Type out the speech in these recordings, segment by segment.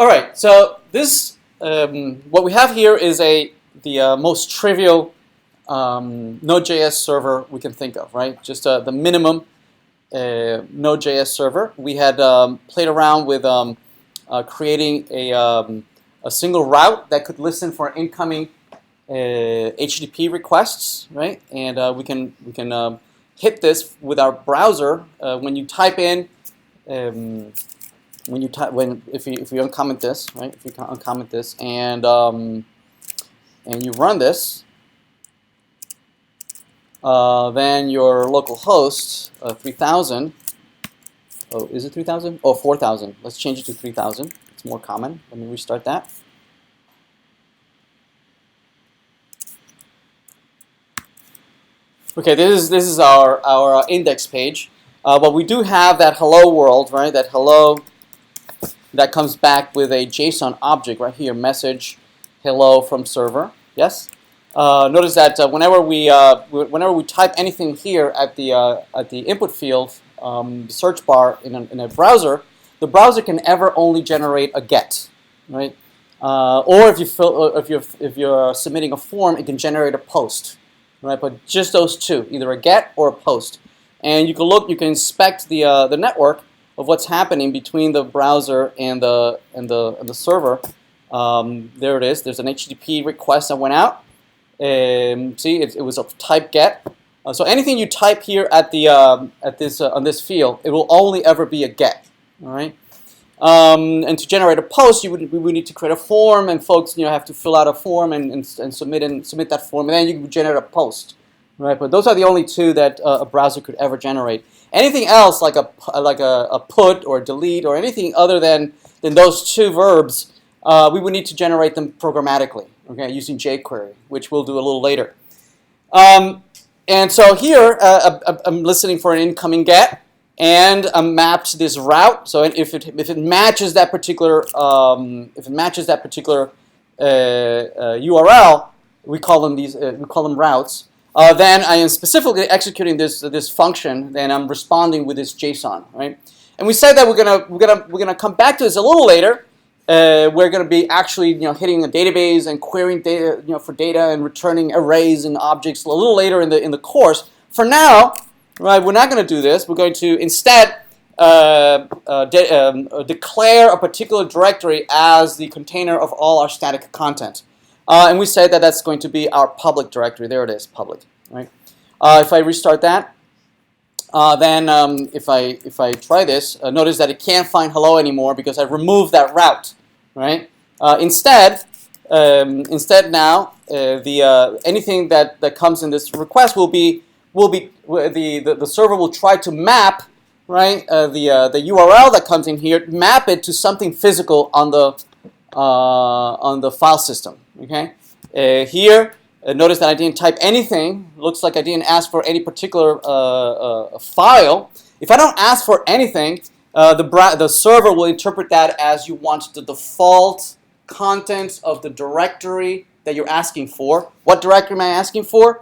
All right, so this what we have here is the most trivial Node.js server we can think of, right? Just the minimum Node.js server. We had played around with creating a single route that could listen for incoming HTTP requests, right? And we can hit this with our browser when you type in. If you uncomment this, right? If you uncomment this and you run this, then your local host 3000. Oh, is it 3000? Oh, 4000. Let's change it to 3000. It's more common. Let me restart that. Okay, this is our index page. But we do have that hello world, right? That hello that comes back with a JSON object right here, message hello from server. Yes. Notice that whenever we type anything here at the input field, the search bar in a browser, the browser can ever only generate a get, right? Or if you're submitting a form, it can generate a post, right? But just those two, either a get or a post. And you can inspect the network of what's happening between the browser and the server. There it is. There's an HTTP request that went out. See, it was of type get. So anything you type here at on this field, it will only ever be a get. All right. And to generate a post, we would need to create a form, and folks have to fill out a form and submit that form, and then you can generate a post. Right, but those are the only two that a browser could ever generate. Anything else, like a put or delete or anything other than those two verbs, we would need to generate them programmatically, okay, using jQuery, which we'll do a little later. And so here, I'm listening for an incoming get, and I'm mapped to this route. So if it matches that particular URL, we call them routes. Then I am specifically executing this function. Then I'm responding with this JSON, right? And we said that we're gonna come back to this a little later. We're gonna be actually hitting a database and querying data for data and returning arrays and objects a little later in the course. For now, right, we're not gonna do this. We're going to instead declare a particular directory as the container of all our static content. And we say that that's going to be our public directory. There it is, public. Right. If I restart that, then if I try this, notice that it can't find hello anymore because I removed that route. Right. Instead now anything that comes in this request will be the server will try to map, right, the URL that comes in here, map it to something physical on the file system. Okay, here notice that I didn't type anything. Looks like I didn't ask for any particular file. If I don't ask for anything, the server will interpret that as you want the default contents of the directory that you're asking for. What directory am I asking for?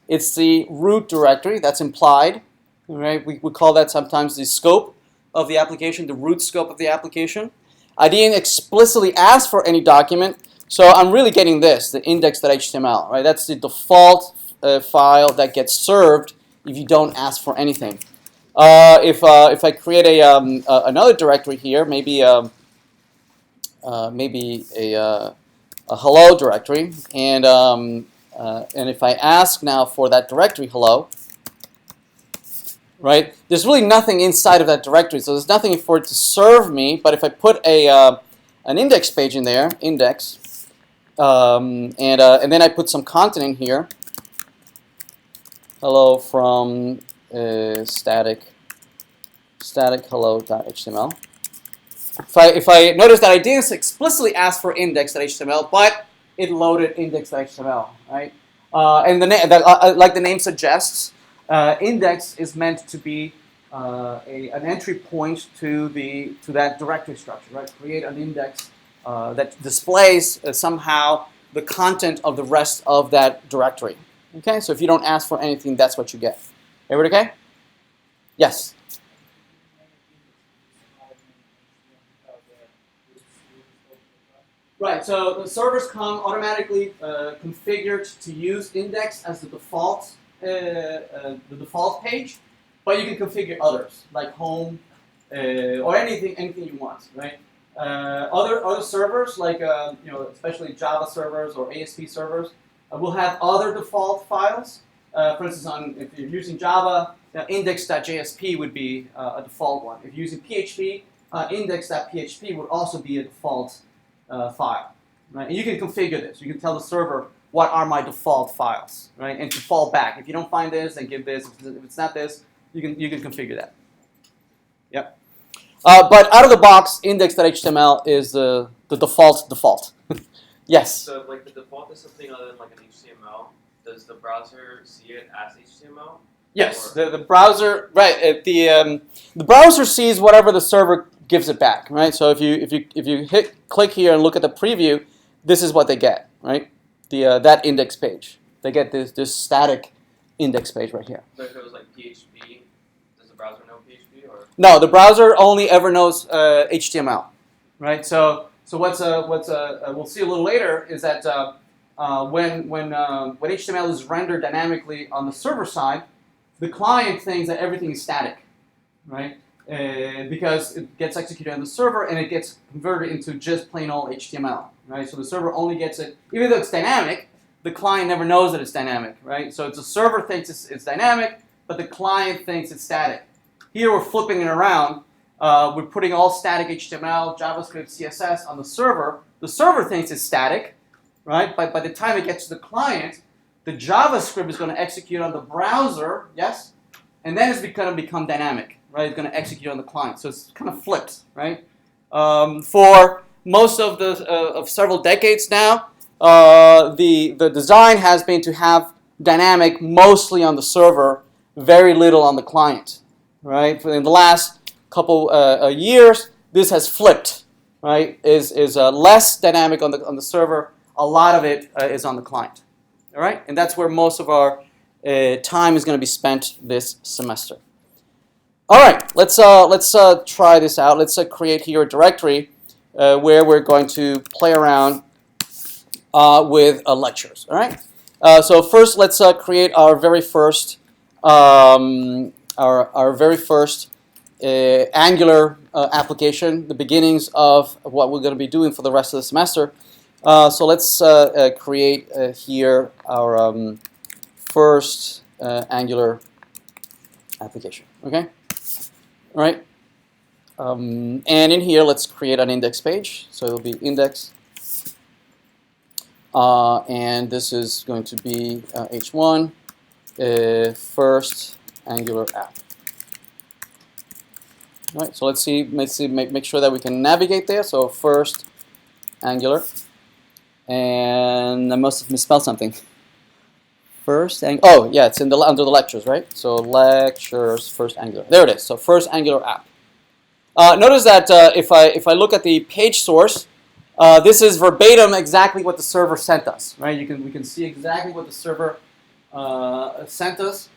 It's the root directory. That's implied. Right? We call that sometimes the scope of the application, the root scope of the application. I didn't explicitly ask for any document. So I'm really getting this, the index.html, right? That's the default file that gets served if you don't ask for anything. If I create another directory here, maybe a hello directory, and if I ask now for that directory hello, right? There's really nothing inside of that directory, so there's nothing for it to serve me. But if I put an index page in there, index. And then I put some content in here. Hello from static hello.html. If I notice that I didn't explicitly ask for index.html, but it loaded index.html, right? And like the name suggests, index is meant to be an entry point to that directory structure, right? Create an index that displays somehow the content of the rest of that directory. Okay, so if you don't ask for anything, that's what you get. Everybody okay? Yes? Right, so the servers come automatically configured to use index as the default page, but you can configure others like home or anything you want, right? Other servers like especially Java servers or ASP servers will have other default files. For instance, if you're using Java, index.jsp would be a default one. If you're using PHP, index.php would also be a default file, right? And you can configure this. You can tell the server what are my default files, right? And to fall back. If you don't find this, then give this. If it's not this, you can configure that. Yep. But out of the box, index.html is the default. Yes. So like the default is something other than like an HTML. Does the browser see it as HTML? Yes. The browser, right? The browser sees whatever the server gives it back, right? So if you click here and look at the preview, this is what they get, right? That index page. They get this static index page right here. But if it was like PHP, does the browser know PHP or? No, the browser only ever knows HTML, right? So what's we'll see a little later is that when HTML is rendered dynamically on the server side, the client thinks that everything is static, right? Because it gets executed on the server and it gets converted into just plain old HTML, right? So the server only gets it, even though it's dynamic, the client never knows that it's dynamic, right? So the server thinks it's dynamic, but the client thinks it's static. Here we're flipping it around. We're putting all static HTML, JavaScript, CSS on the server. The server thinks it's static, right? But by the time it gets to the client, the JavaScript is going to execute on the browser, yes? And then it's going to become dynamic, right? It's going to execute on the client. So it's kind of flipped, right? For most of several decades now, the design has been to have dynamic mostly on the server, very little on the client, right? In the last couple years, this has flipped, right? Is less dynamic on the server. A lot of it is on the client, all right? And that's where most of our time is going to be spent this semester. All right, let's try this out. Let's create here a directory where we're going to play around with lectures. All right. So first, let's create our very first Angular application, the beginnings of what we're going to be doing for the rest of the semester. So let's create here our first Angular application. Okay. All right. And in here, let's create an index page. So it'll be index. And this is going to be H1, first Angular app. All right, so let's make sure that we can navigate there. So first Angular, and I must have misspelled something. Oh yeah, it's under the lectures, right? So lectures, first Angular. There it is. So first Angular app. Notice that if I look at the page source, this is verbatim exactly what the server sent us, right? We can see exactly what the server sent us.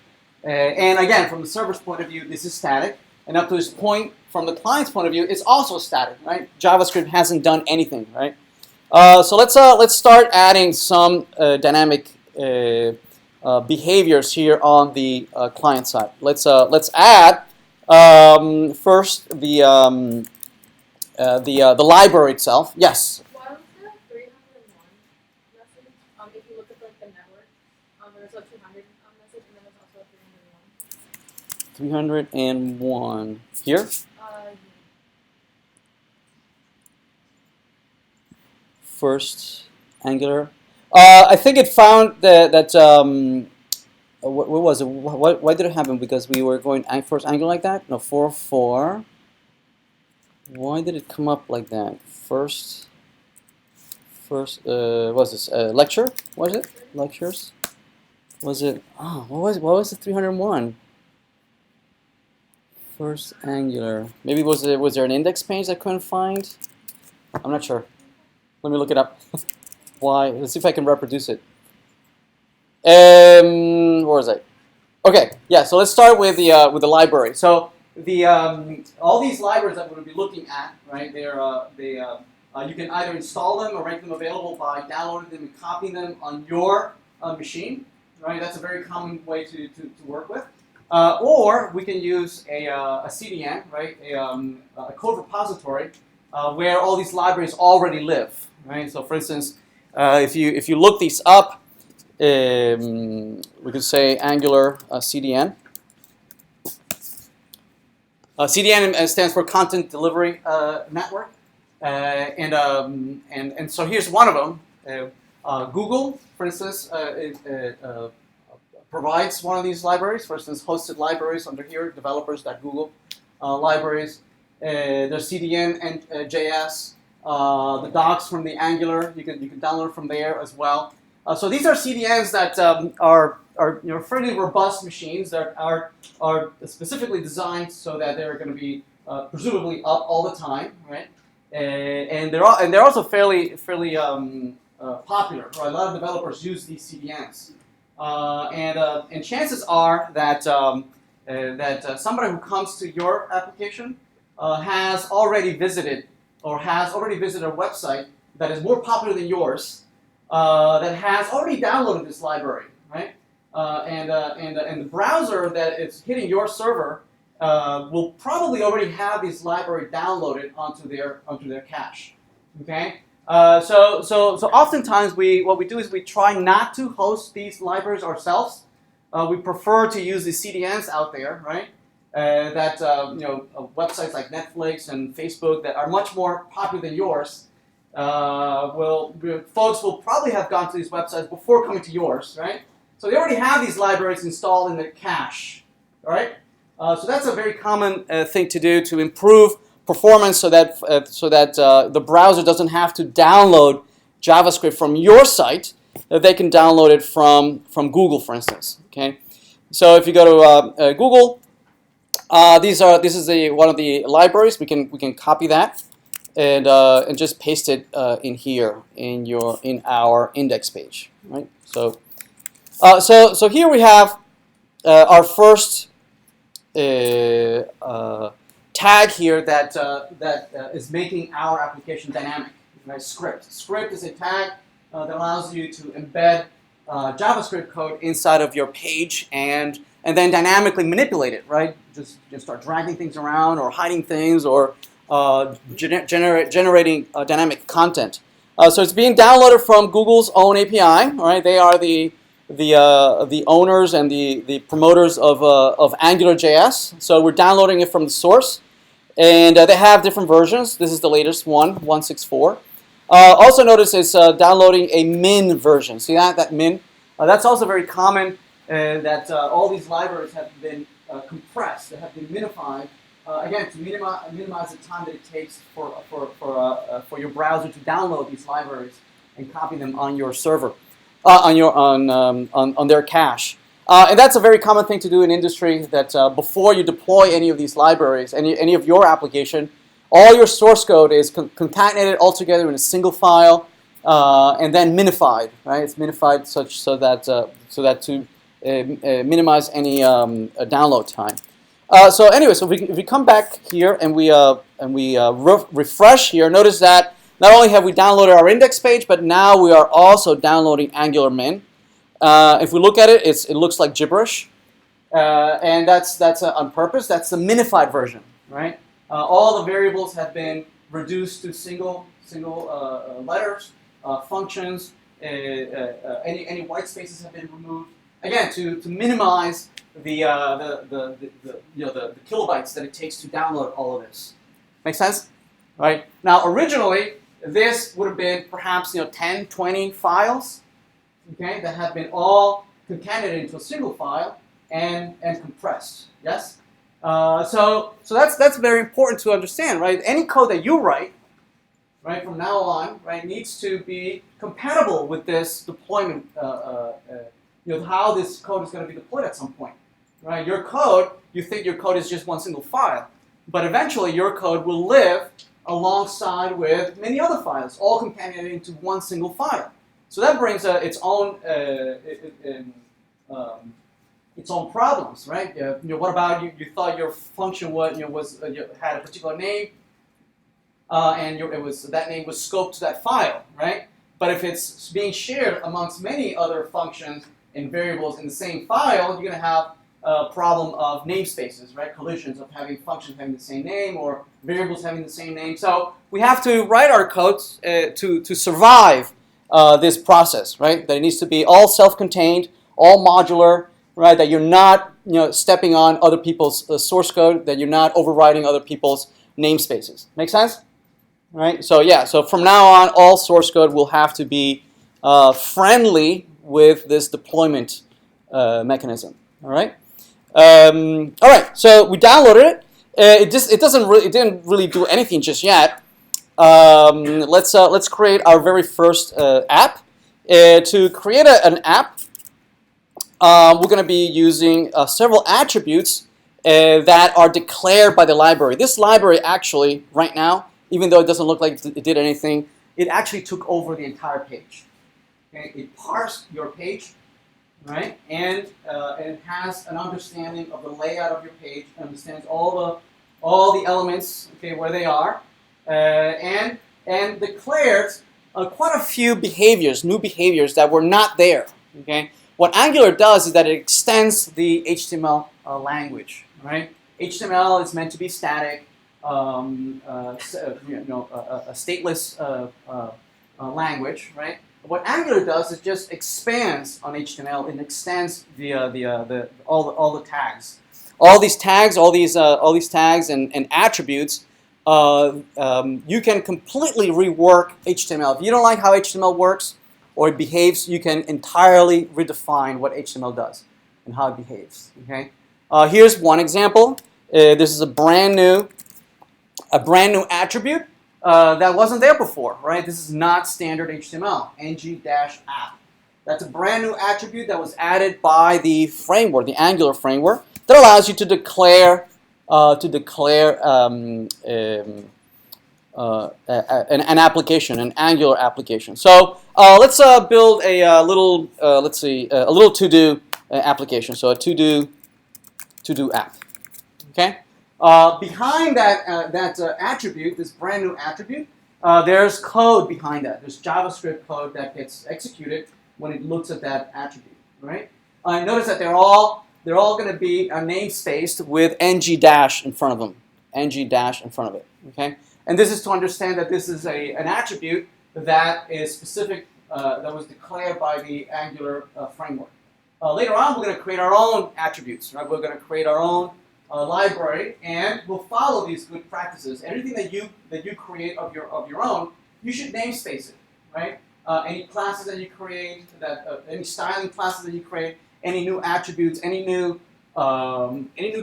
And again, from the server's point of view, this is static. And up to this point, from the client's point of view, it's also static, right? JavaScript hasn't done anything, right? So let's start adding some dynamic behaviors here on the client side. Let's add first the library itself. Yes. Why was there 301 message? If you look at like the network, there's a 200 message, and then there's also a 301. 301 here. First Angular. I think it found that what was it? Why did it happen? Because we were going first Angular like that? No, 404. Why did it come up like that? First, what was this? Lecture? Was it? Lectures? Was it? Oh, what was it? 301. First Angular. Maybe was there an index page I couldn't find? I'm not sure. Let me look it up. Why? Let's see if I can reproduce it. Where is it? Okay, yeah. So let's start with the library. So the all these libraries that we're going to be looking at, right? They You can either install them or make them available by downloading them and copying them on your machine. Right, that's a very common way to work with. Or we can use a CDN, right, a code repository where all these libraries already live. Right, so for instance, if you look these up, we could say Angular CDN. CDN stands for Content Delivery Network, and so here's one of them. Google, for instance, provides one of these libraries. For instance, hosted libraries under here, developers.google libraries. There's CDN and JS. The docs from the Angular, you can download from there as well. So these are CDNs that are fairly robust machines that are specifically designed so that they're going to be presumably up all the time, right? And they're also fairly popular. Right? A lot of developers use these CDNs, and chances are that somebody who comes to your application has already visited a website that is more popular than yours, that has already downloaded this library, right? And the browser that is hitting your server will probably already have this library downloaded onto their cache. Okay. So oftentimes what we do is we try not to host these libraries ourselves. We prefer to use the CDNs out there, right? That websites like Netflix and Facebook that are much more popular than yours. Folks will probably have gone to these websites before coming to yours, right? So they already have these libraries installed in their cache, all right? So that's a very common thing to do to improve performance, so that the browser doesn't have to download JavaScript from your site. That they can download it from Google, for instance. Okay, so if you go to Google, this is one of the libraries. We can copy that and just paste it in here in our index page, right? So here we have our first tag here that is making our application dynamic. Right? Script. Script is a tag that allows you to embed JavaScript code inside of your page and then dynamically manipulate it. Right? Just start dragging things around or hiding things or generating dynamic content. So it's being downloaded from Google's own API. All right? They are the owners and the promoters of AngularJS. So we're downloading it from the source. And they have different versions. This is the latest one, 1.6.4. Also notice it's downloading a min version. See that min? That's also very common that all these libraries have been compressed. They have been minified, again, to minimize the time that it takes for your browser to download these libraries and copy them on your server, on their cache. And that's a very common thing to do in industry, that before you deploy any of these libraries, any of your application, all your source code is concatenated all together in a single file and then minified. Right? It's minified so that to minimize any download time. So anyway, so if we come back here and we refresh here, notice that not only have we downloaded our index page, but now we are also downloading Angular min. If we look at it, it looks like gibberish, and that's on purpose. That's the minified version, right? All the variables have been reduced to single letters, functions. Any white spaces have been removed. Again, to minimize the kilobytes that it takes to download all of this. Make sense? Right? Now, originally, this would have been perhaps 10, 20 files. Okay, that have been all concatenated into a single file and compressed. Yes. So that's very important to understand, right? Any code that you write, right, from now on, right, needs to be compatible with this deployment. How this code is going to be deployed at some point, right? Your code, you think your code is just one single file, but eventually your code will live alongside with many other files, all concatenated into one single file. So that brings its own problems, right? What about you thought your function had a particular name, and that name was scoped to that file, right? But if it's being shared amongst many other functions and variables in the same file, you're going to have a problem of namespaces, right? Collisions of having functions having the same name or variables having the same name. So we have to write our codes to survive this process, right? That it needs to be all self-contained, all modular, right? That you're not, stepping on other people's source code, that you're not overriding other people's namespaces. Make sense? Right? So yeah, so from now on, all source code will have to be friendly with this deployment mechanism. All right. All right. So we downloaded it. It didn't really do anything just yet. Let's create our very first app. To create an app, we're going to be using several attributes that are declared by the library. This library actually, right now, even though it doesn't look like it did anything, it actually took over the entire page. Okay? It parsed your page, right? And it has an understanding of the layout of your page, understands all the elements, okay, where they are, and declares quite a few behaviors, new behaviors that were not there. Okay? What Angular does is that it extends the HTML language, right? HTML is meant to be static. A stateless language, right? What Angular does is just expands on HTML and extends all the tags, all these tags and attributes. You can completely rework HTML. If you don't like how HTML works or it behaves, you can entirely redefine what HTML does and how it behaves. Okay. Here's one example. This is a brand new attribute that wasn't there before, right? This is not standard HTML, ng-app. That's a brand new attribute that was added by the framework, the Angular framework, that allows you to declare an application, an Angular application. So let's build a little to-do application. So a to-do app. Okay. Behind that attribute, this brand new attribute, there's code behind that. There's JavaScript code that gets executed when it looks at that attribute, right? Notice that they're all going to be namespaced with ng dash in front of them, ng dash in front of it, okay? And this is to understand that this is an attribute that is specific, that was declared by the Angular framework. Later on, we're going to create our own attributes, right? We're going to create our own library, and we'll follow these good practices. Anything that you create of your own, you should namespace it, right? Any classes that you create, any styling classes that you create, any new attributes, any new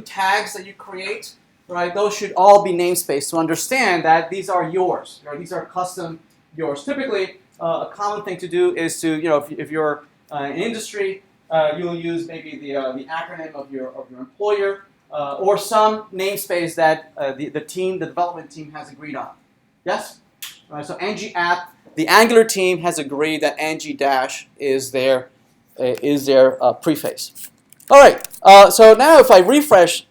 tags that you create, right? Those should all be namespaced to understand that these are yours, right? These are custom yours. Typically, a common thing to do is to, if you're in industry, you'll use maybe the acronym of your employer. Or some namespace that the development team has agreed on. Yes? So ng-app, the Angular team has agreed that ng- is their preface. All right. So now if I refresh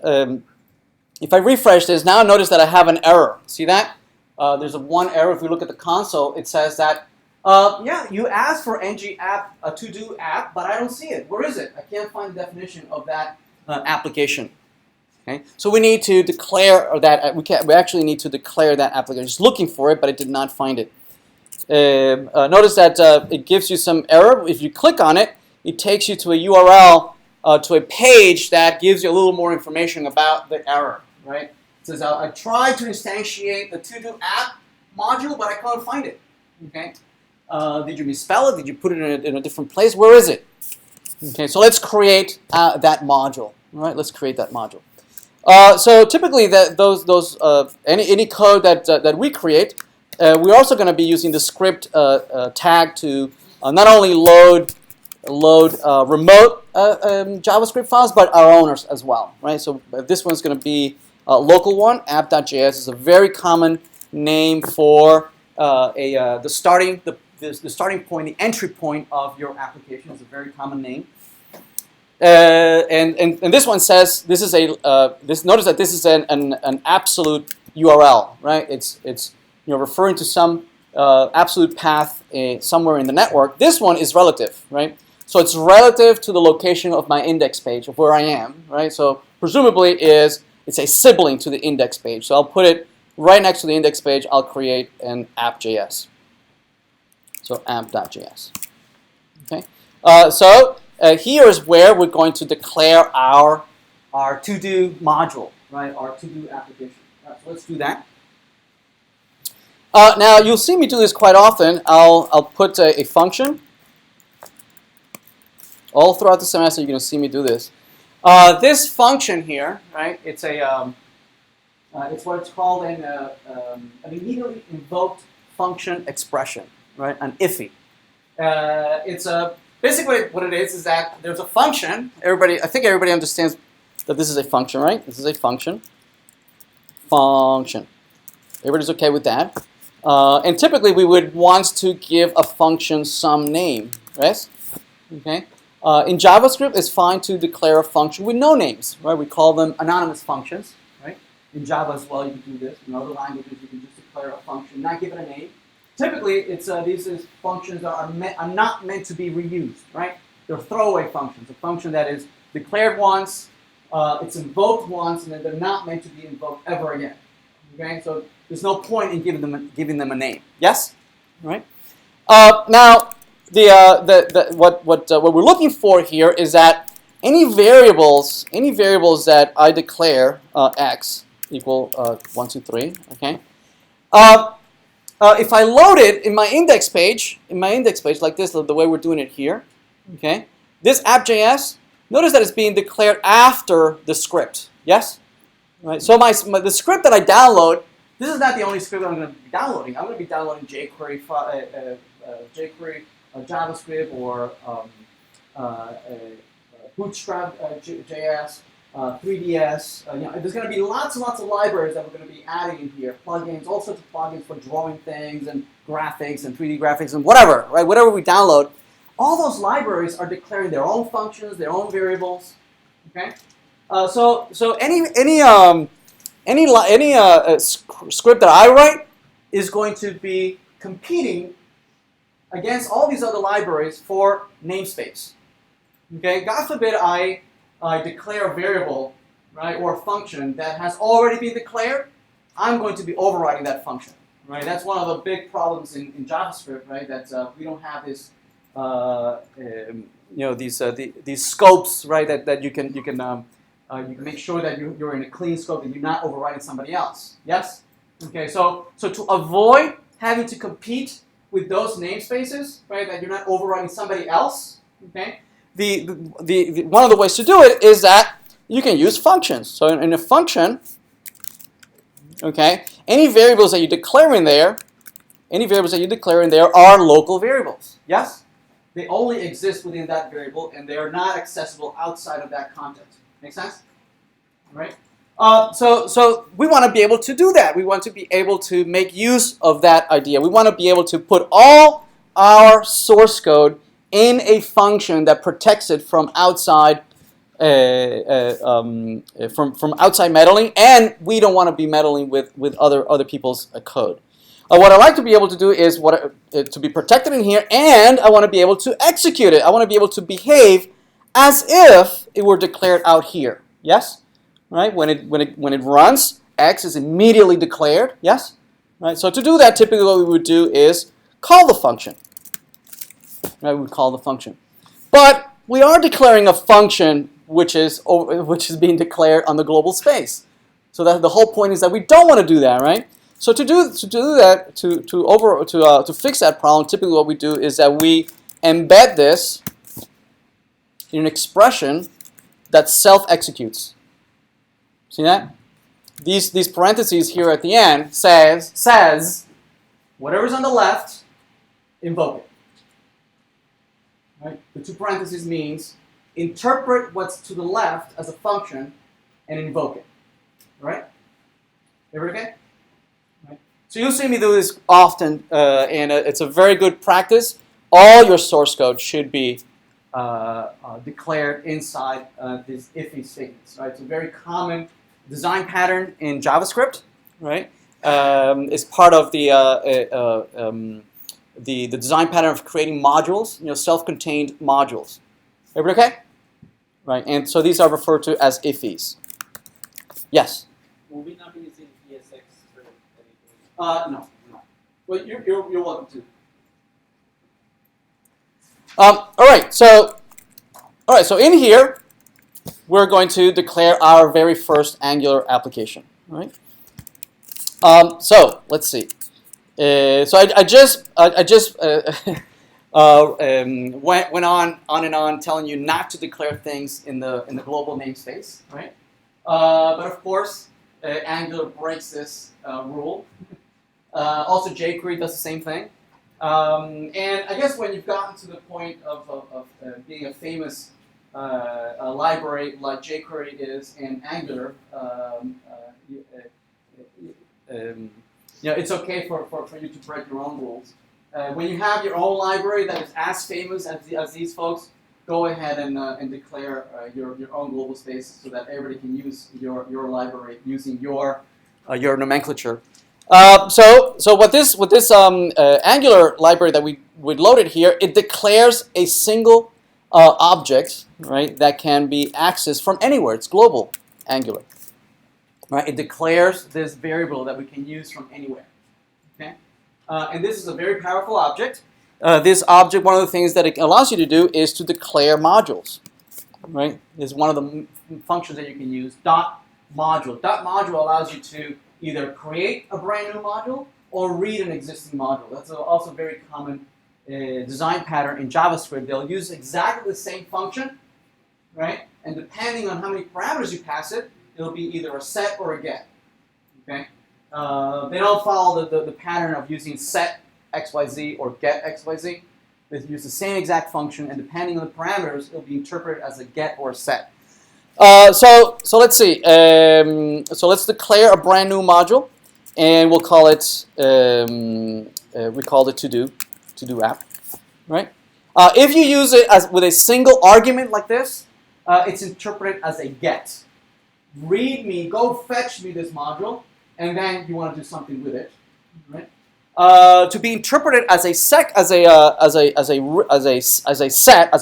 this, now notice that I have an error. See that? There's one error. If we look at the console, it says that yeah, you asked for ng-app, a to-do app, but I don't see it. Where is it? I can't find the definition of that application. Okay? So we need to declare that we actually need to declare that application. Just looking for it, but it did not find it. Notice that it gives you some error. If you click on it, it takes you to a URL to a page that gives you a little more information about the error. Right? It says I tried to instantiate the to-do app module, but I can't find it. Okay? Did you misspell it? Did you put it in a different place? Where is it? Okay, so let's create that module. All right, let's create that module. So typically, any code that we create, we're also going to be using the script tag to not only load remote JavaScript files, but our own as well. Right. So this one's going to be a local one. App.js is a very common name for the starting point, the entry point of your application. It's a very common name. And this one says this is notice that this is an absolute URL, right? It's referring to some absolute path somewhere in the network. This one is relative, right? So it's relative to the location of my index page of where I am, right? So presumably it's a sibling to the index page. So I'll put it right next to the index page. I'll create an app.js. So app.js. Okay. Here is where we're going to declare our to-do module, right? Our to-do application. Right, so let's do that. Now you'll see me do this quite often. I'll put a function. All throughout the semester, you're going to see me do this. This function here, right? It's what it's called an immediately invoked function expression, right? An IFE. It's basically what it is that there's a function. I think everybody understands that this is a function, right? This is a function. Function. Everybody's okay with that. And typically, we would want to give a function some name, right? Okay. In JavaScript, it's fine to declare a function with no names, right? We call them anonymous functions, right? In Java as well, you can do this. In other languages, you can just declare a function, not give it a name. Typically, these are functions that are not meant to be reused, right? They're throwaway functions. A function that is declared once, it's invoked once, and then they're not meant to be invoked ever again. Okay, so there's no point in giving them a name. Yes, right? Now, what we're looking for here is that any variables that I declare x equal 1, 2, 3. Okay. If I load it in my index page like this, the way we're doing it here, okay, this app.js, notice that it's being declared after the script. Yes? Right. So the script that I download, this is not the only script I'm going to be downloading. I'm going to be downloading jQuery, JavaScript, or Bootstrap JS, 3DS. There's going to be lots and lots of libraries that we're going to be adding in here. Plugins, all sorts of plugins for drawing things and graphics and 3D graphics and whatever, right? Whatever we download, all those libraries are declaring their own functions, their own variables. Okay. So any script that I write is going to be competing against all these other libraries for namespace. Okay, God forbid I declare a variable, right, or a function that has already been declared. I'm going to be overriding that function, right? That's one of the big problems in JavaScript, right? That we don't have this, these scopes, right? That you can make sure that you're in a clean scope and you're not overriding somebody else. Yes? Okay, so to avoid having to compete with those namespaces, right, that you're not overriding somebody else, okay, one of the ways to do it is that you can use functions. So in a function, okay, any variables that you declare in there are local variables. Yes? They only exist within that variable and they are not accessible outside of that content. Make sense? All right. So we want to be able to do that. We want to be able to make use of that idea. We want to be able to put all our source code in a function that protects it from outside from outside meddling, and we don't want to be meddling with other people's code. What I like to be able to do is to be protected in here, and I want to be able to execute it. I want to be able to behave as if it were declared out here. Yes, right. When it runs, X is immediately declared. Yes, right. So to do that, typically what we would do is call the function. Right, we would call the function, but we are declaring a function which is being declared on the global space. So that the whole point is that we don't want to do that, right? So to fix that problem, typically what we do is that we embed this in an expression that self-executes. See that? These parentheses here at the end says whatever's on the left, invoke it. Right? The two parentheses means interpret what's to the left as a function and invoke it. All right? Everybody okay? Right. So you'll see me do this often, and it's a very good practice. All your source code should be declared inside these if statements. Right? It's a very common design pattern in JavaScript, right? is part of the design pattern of creating modules, self-contained modules. Everybody okay? Right, and so these are referred to as IFEs. Yes? Will we not be using ESX for anything? No. Well, you're welcome to. All right, so in here, we're going to declare our very first Angular application. Right? So let's see. So I just went on and on telling you not to declare things in the global namespace, right? But of course, Angular breaks this rule. Also, jQuery does the same thing. And I guess when you've gotten to the point of being a famous library like jQuery is in Angular, it's okay for you to break your own rules. When you have your own library that is as famous as these folks, go ahead and declare your own global space so that everybody can use your library using your nomenclature. So with this Angular library that we loaded here, it declares a single object, right, that can be accessed from anywhere. It's global Angular. Right? It declares this variable that we can use from anywhere. Okay? And this is a very powerful object. This object, one of the things that it allows you to do is to declare modules. Right? It's one of the functions that you can use. .module. .module allows you to either create a brand new module or read an existing module. That's also a very common design pattern in JavaScript. They'll use exactly the same function, right? And depending on how many parameters you pass it, it'll be either a set or a get. Okay? They don't follow the pattern of using set XYZ or get XYZ. They use the same exact function, and depending on the parameters, it'll be interpreted as a get or a set. So let's see. So let's declare a brand new module, and we'll call it we called it to-do app, right? If you use it with a single argument like this, it's interpreted as a get. Read me, go fetch me this module, and then you want to do something with it, right? To be interpreted as a set as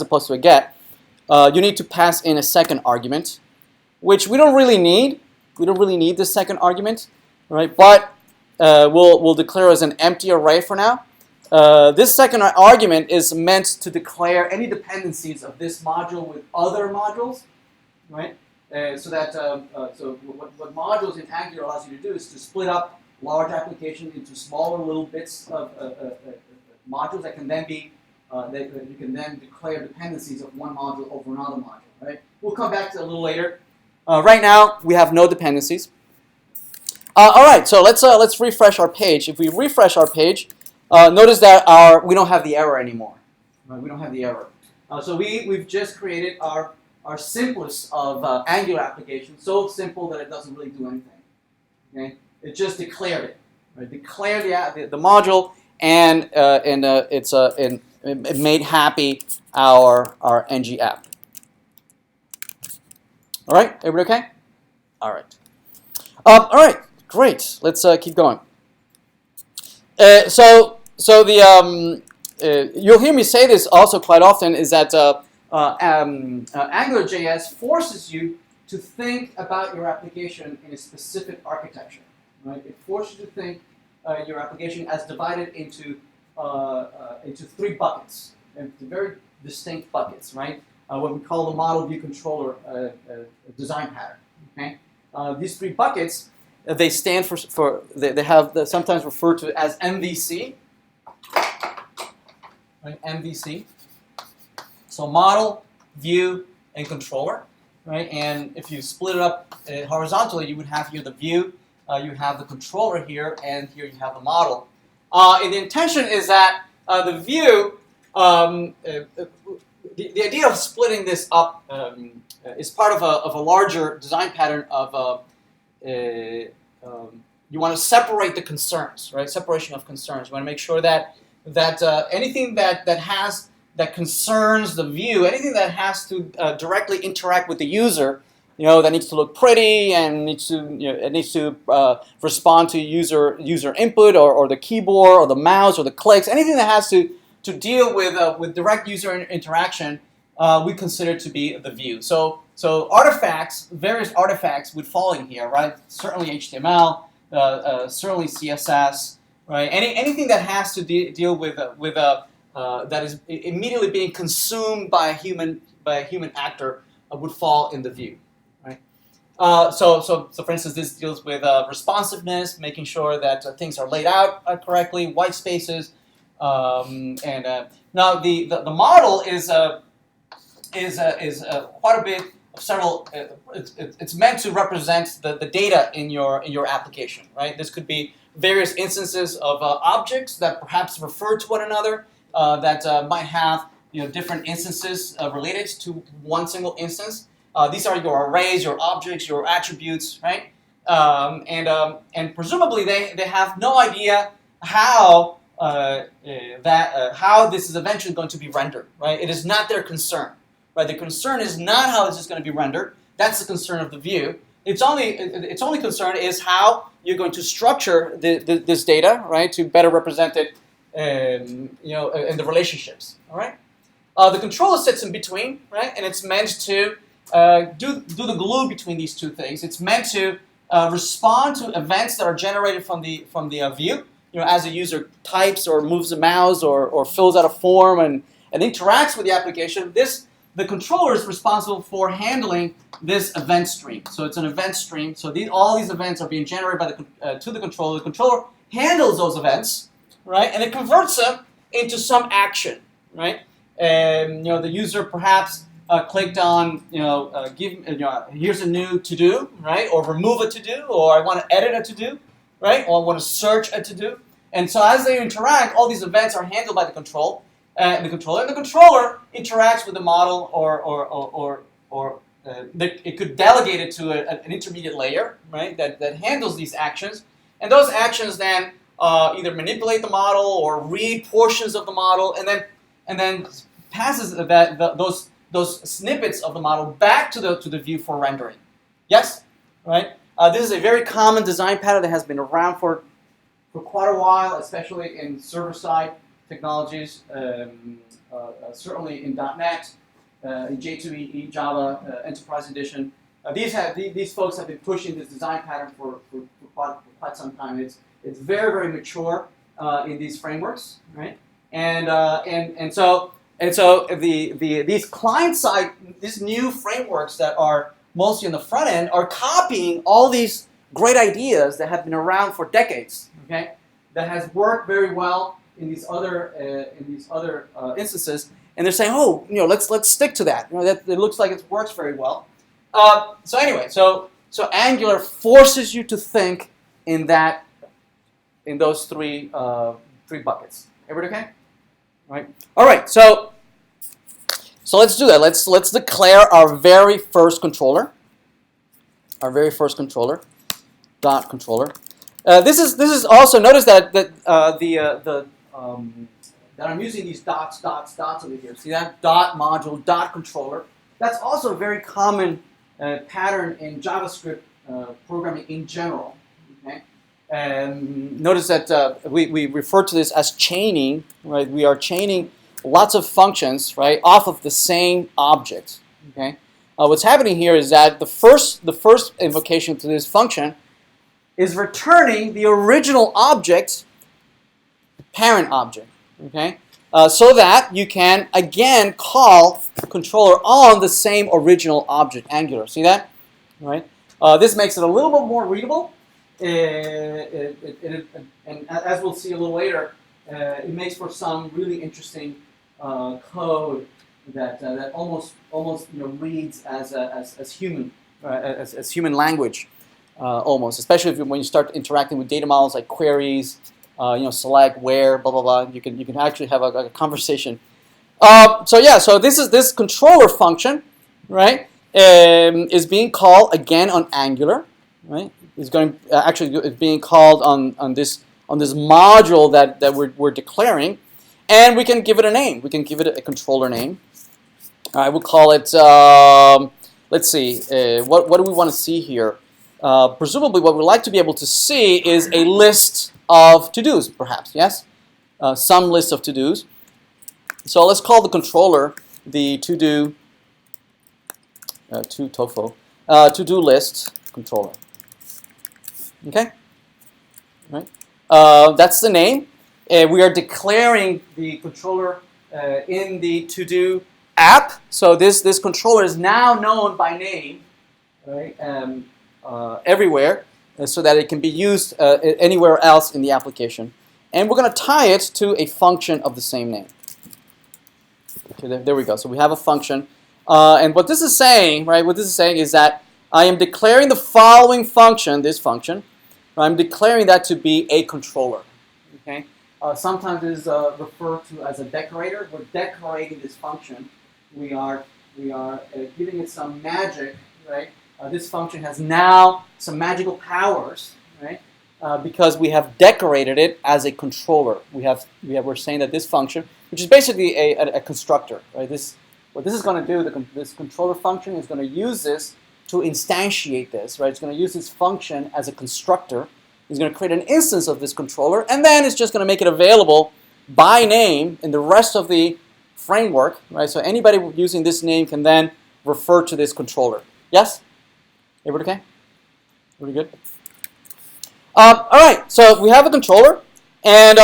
opposed to a get, you need to pass in a second argument, which we don't really need. We don't really need this second argument, right? But we'll declare as an empty array for now. This second argument is meant to declare any dependencies of this module with other modules, right? So what modules in Angular allows you to do is to split up large applications into smaller little bits of modules that can then be you can then declare dependencies of one module over another module. Right? We'll come back to it a little later. Right now we have no dependencies. All right, so let's refresh our page. If we refresh our page, notice that we don't have the error anymore. Right? We don't have the error. So we've just created our simplest of Angular applications, so simple that it doesn't really do anything. Okay? It just declared it. Right? Declared the module, and it made happy our ng app. All right, everybody okay? All right. All right, great. Let's keep going. So you'll hear me say this also quite often, is that AngularJS forces you to think about your application in a specific architecture. Right? It forces you to think your application as divided into 3 buckets, into very distinct buckets, right? What we call the model view controller design pattern. Okay, these 3 buckets they stand for they have sometimes referred to as MVC. Right? MVC. So model, view, and controller, right? And if you split it up horizontally, you would have here the view, you have the controller here, and here you have the model. And the intention is that the view, the idea of splitting this up is part of a larger design pattern of you want to separate the concerns, right? Separation of concerns. You want to make sure that anything that concerns the view, anything that has to directly interact with the user, that needs to look pretty and it needs to respond to user input or the keyboard or the mouse or the clicks, anything that has to deal with direct user interaction, we consider to be the view. So artifacts, various artifacts would fall in here, right? Certainly HTML, certainly CSS, right? Anything that has to deal with that is immediately being consumed by a human actor would fall in the view, right? So for instance, this deals with responsiveness, making sure that things are laid out correctly, white spaces, and now the model is quite a bit of several. It's meant to represent the data in your application, right? This could be various instances of objects that perhaps refer to one another, that might have different instances related to one single instance. These are your arrays, your objects, your attributes, right? And presumably they have no idea how how this is eventually going to be rendered, right? It is not their concern, right? The concern is not how this is going to be rendered. That's the concern of the view. Its only concern is how you're going to structure this data, right, to better represent it, in the relationships. All right. The controller sits in between, right, and it's meant to do the glue between these two things. It's meant to respond to events that are generated from the view. As a user types or moves a mouse or fills out a form and interacts with the application, the controller is responsible for handling this event stream. So it's an event stream. So all these events are being generated to the controller. The controller handles those events, right, and it converts them into some action, right. And the user perhaps clicked on here's a new to do, right, or remove a to do, or I want to edit a to do, right, or I want to search a to do. And so as they interact, all these events are handled by the controller. And the controller interacts with the model, or it could delegate it to an intermediate layer, right, that handles these actions. And those actions then either manipulate the model or read portions of the model, and then passes those snippets of the model back to the view for rendering. Yes, right. This is a very common design pattern that has been around for quite a while, especially in server-side technologies, certainly in .NET, in J2EE, Java, Enterprise Edition. These folks have been pushing this design pattern for quite some time. It's very, very mature in these frameworks, right? And so these client-side, these new frameworks that are mostly on the front end are copying all these great ideas that have been around for decades. Okay, that has worked very well in these other instances, and they're saying, oh, let's stick to that. That it looks like it works very well. So anyway, so Angular forces you to think in those three buckets. Everybody okay? All right. So let's do that. Let's declare our very first controller. Dot controller. This is also, notice that I'm using these dots over here. See that? Dot module, dot controller. That's also a very common pattern in JavaScript programming in general. Okay? And notice that we refer to this as chaining. Right? We are chaining lots of functions, right, off of the same object. Okay? What's happening here is that the first invocation to this function is returning the original object, parent object, okay? So that you can again call controller on the same original object, Angular. See that? Right? This makes it a little bit more readable, and as we'll see a little later, it makes for some really interesting code that almost reads as human, as human language. Almost, especially when you start interacting with data models like queries, select, where, blah blah blah. You can actually have a conversation. So this controller function, right, is being called again on Angular, right? It's being called on this module that we're declaring, and we can give it a name. We can give it a controller name. I would call it. let's see, what do we want to see here? Presumably what we'd like to be able to see is a list of to-dos, perhaps, yes? Some list of to-dos. So let's call the controller the to-do, to-do list controller. Okay? Right. That's the name. We are declaring the controller in the to-do app. So this controller is now known by name, right? Everywhere, so that it can be used anywhere else in the application. And we're going to tie it to a function of the same name. Okay, there we go. So we have a function. And what this is saying, right? What this is saying is that I am declaring the following function, this function. I'm declaring that to be a controller. Okay. Sometimes it is referred to as a decorator. We're decorating this function. We are giving it some magic, right? This function has now some magical powers, right? Because we have decorated it as a controller. We're saying that this function, which is basically a constructor, right? What this is going to do, this controller function is going to use this to instantiate this, right? It's going to use this function as a constructor. It's going to create an instance of this controller, and then it's just going to make it available by name in the rest of the framework, right? So anybody using this name can then refer to this controller. Yes? Everybody okay? Everybody good? All right. So we have a controller, and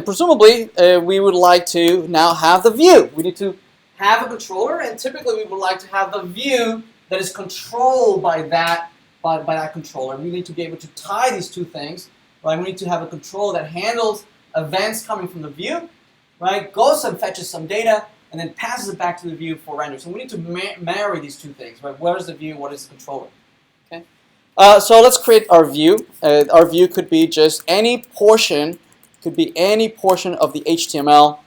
presumably we would like to now have the view. We need to have a controller, and typically we would like to have the view that is controlled by that controller. We need to be able to tie these two things, right? We need to have a controller that handles events coming from the view, right? Goes and fetches some data, and then passes it back to the view for render. So we need to marry these two things, right? Where is the view? What is the controller? Okay. So let's create our view. Our view could be just any portion. Could be any portion of the HTML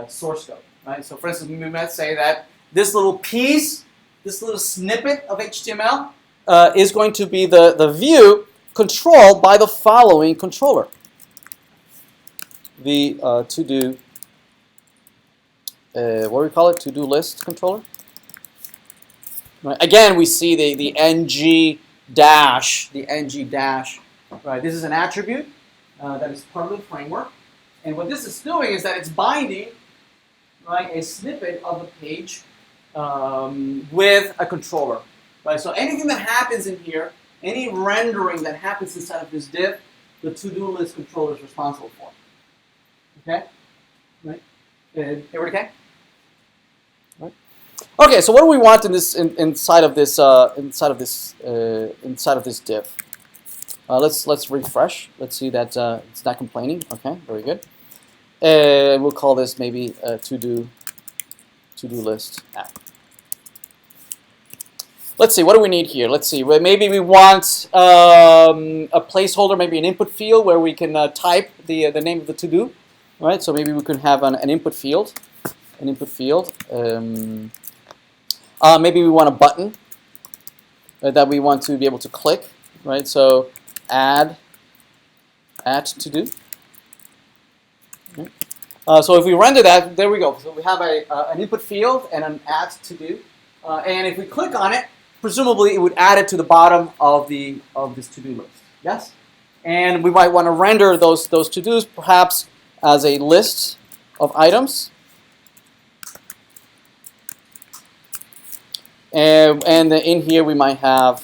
source code, right? So for instance, we might say that this little piece, this little snippet of HTML is going to be the view controlled by the following controller. The to-do, what do we call it? To-do list controller. Right. Again, we see the ng dash, right? This is an attribute that is part of the framework. And what this is doing is that it's binding, right, a snippet of the page with a controller, right? So anything that happens in here, any rendering that happens inside of this div, the to-do list controller is responsible for. Okay, right? Everybody okay? Right. Okay. So what do we want in this inside of this div? Let's refresh. Let's see that it's not complaining. Okay, very good. We'll call this maybe a to-do list app. Let's see, what do we need here? Let's see, maybe we want a placeholder, maybe an input field where we can type the name of the to-do, right? So maybe we could have an input field, maybe we want a button that we want to be able to click, right? So add to-do. Okay. So if we render that, there we go. So we have an input field and an add to-do, and if we click on it, presumably it would add it to the bottom of this to-do list. Yes, and we might want to render those to-dos perhaps as a list of items, and in here we might have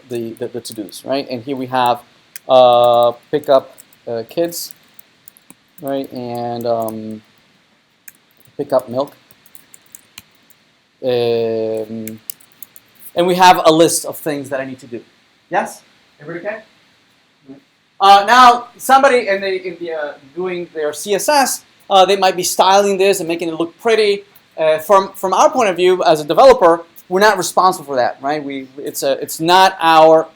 the to-dos, right? And here we have pick up kids, right? And pick up milk. And we have a list of things that I need to do. Yes? Everybody okay? Now, somebody in the doing their CSS, they might be styling this and making it look pretty. From our point of view as a developer, we're not responsible for that, right? It's not our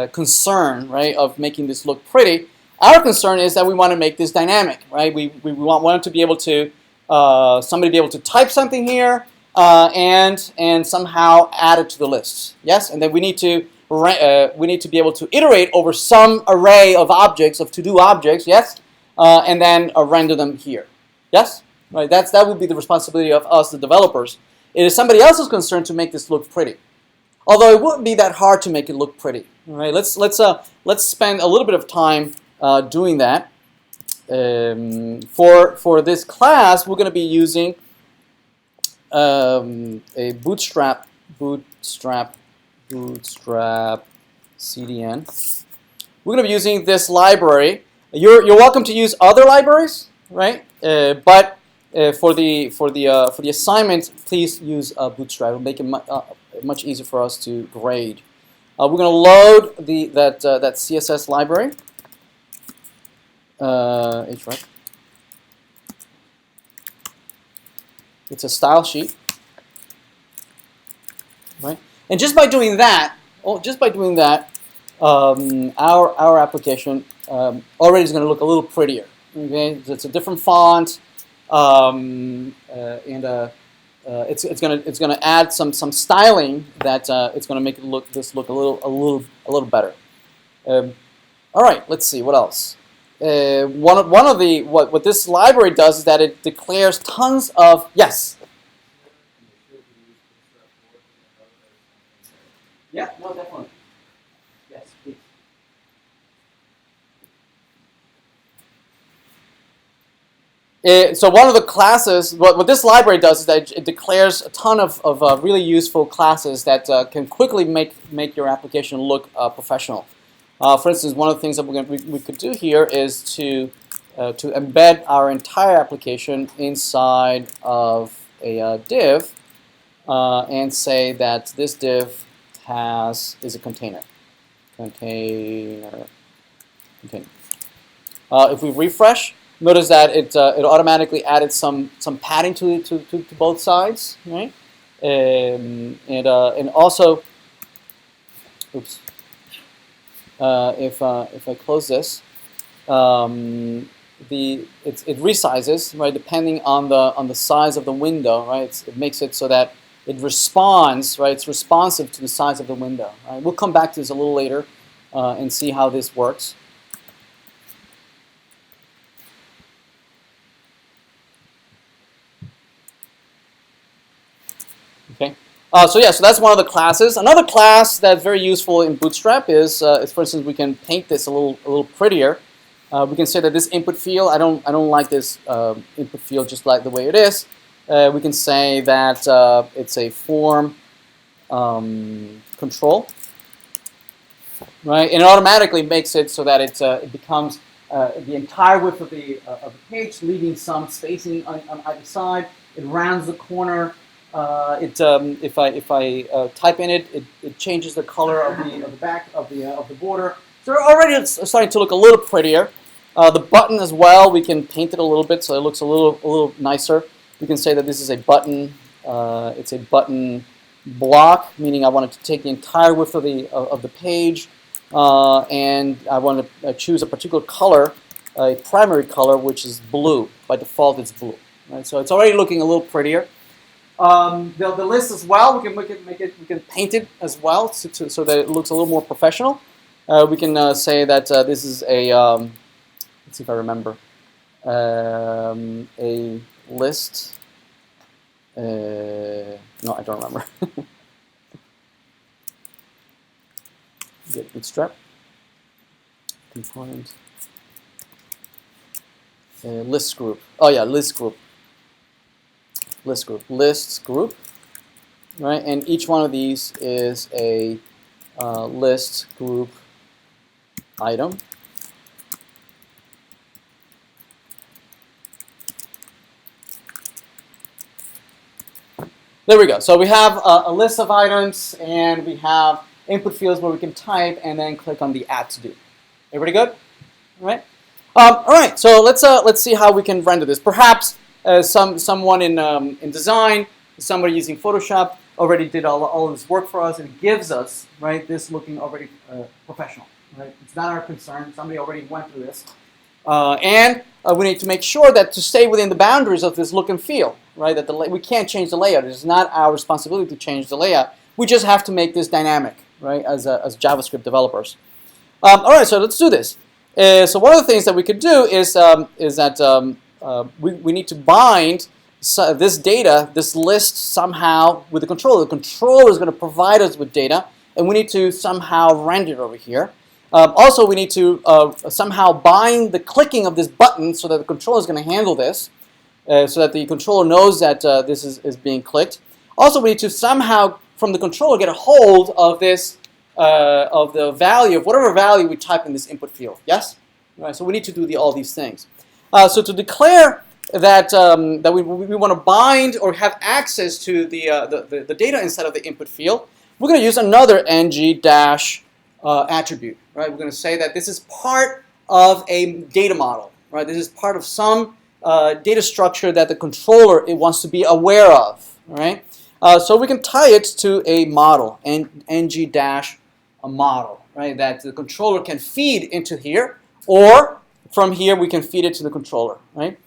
concern, right, of making this look pretty. Our concern is that we want to make this dynamic, right? We want to be able to somebody be able to type something here. And somehow add it to the list. Yes, and then we need to be able to iterate over some array of objects, of to-do objects. Yes, and then render them here. Yes, right. That would be the responsibility of us, the developers. It is somebody else's concern to make this look pretty. Although it wouldn't be that hard to make it look pretty. All right, let's spend a little bit of time doing that. For this class, we're going to be using a Bootstrap CDN. We're going to be using this library. You're welcome to use other libraries, right? But for the assignment, please use Bootstrap. It'll make it much easier for us to grade. We're going to load that CSS library. Href. It's a style sheet, right? And just by doing that, our application already is going to look a little prettier. Okay, it's a different font, and it's going to add some styling that it's going to make it look a little better. All right, let's see what else. One of the what this library does is that it declares tons of yes. Yeah, no, definitely. Yes, please. So one of the classes, what this library does is that it declares a ton of really useful classes that can quickly make your application look professional. For instance, one of the things that we could do here is to embed our entire application inside of a div and say that this div is a container. If we refresh, notice that it automatically added some padding to both sides, right? And also, oops. If I close this, it resizes, right, depending on the size of the window, right? It makes it so that it responds, right? It's responsive to the size of the window. Right? We'll come back to this a little later and see how this works. Okay. So that's one of the classes. Another class that's very useful in Bootstrap is for instance, we can paint this a little prettier. We can say that this input field, I don't like this input field just like the way it is. We can say that it's a form control, right? And it automatically makes it so that it becomes the entire width of the page, leaving some spacing on either side. It rounds the corner. If I type in it, it changes the color of the back of the border. So already it's starting to look a little prettier. The button as well, we can paint it a little bit so it looks a little nicer. We can say that this is a button. It's a button block, meaning I want it to take the entire width of the page, and I want to choose a particular color, a primary color, which is blue. By default, it's blue. Right? So it's already looking a little prettier. The list as well, we can paint it as well so that it looks a little more professional. We can say that this is a, let's see if I remember, a list. No, I don't remember. Get Bootstrap component list group. Oh yeah, list group. Lists group, right? And each one of these is a list group item. There we go. So we have a list of items, and we have input fields where we can type and then click on the add to do. Everybody good? All right. All right. So let's see how we can render this. Perhaps someone in design, somebody using Photoshop already did all of this work for us and gives us, right, this looking already professional. Right? It's not our concern. Somebody already went through this. And we need to make sure that to stay within the boundaries of this look and feel, right? That we can't change the layout. It's not our responsibility to change the layout. We just have to make this dynamic, right? As JavaScript developers. All right, so let's do this. So one of the things that we could do is that we need to bind this data, this list somehow with the controller. The controller is going to provide us with data, and we need to somehow render it over here. Also, we need to somehow bind the clicking of this button so that the controller is going to handle this, so that the controller knows that this is being clicked. Also, we need to somehow, from the controller, get a hold of this, of the value, of whatever value we type in this input field. Yes? Right, so we need to do all these things. So to declare that, that we want to bind or have access to the data inside of the input field, we're going to use another ng dash attribute. Right? We're going to say that this is part of a data model. Right? This is part of some data structure that the controller wants to be aware of. Right? So we can tie it to a model, ng dash a model, right? That the controller can feed into here, or from here we can feed it to the controller, right?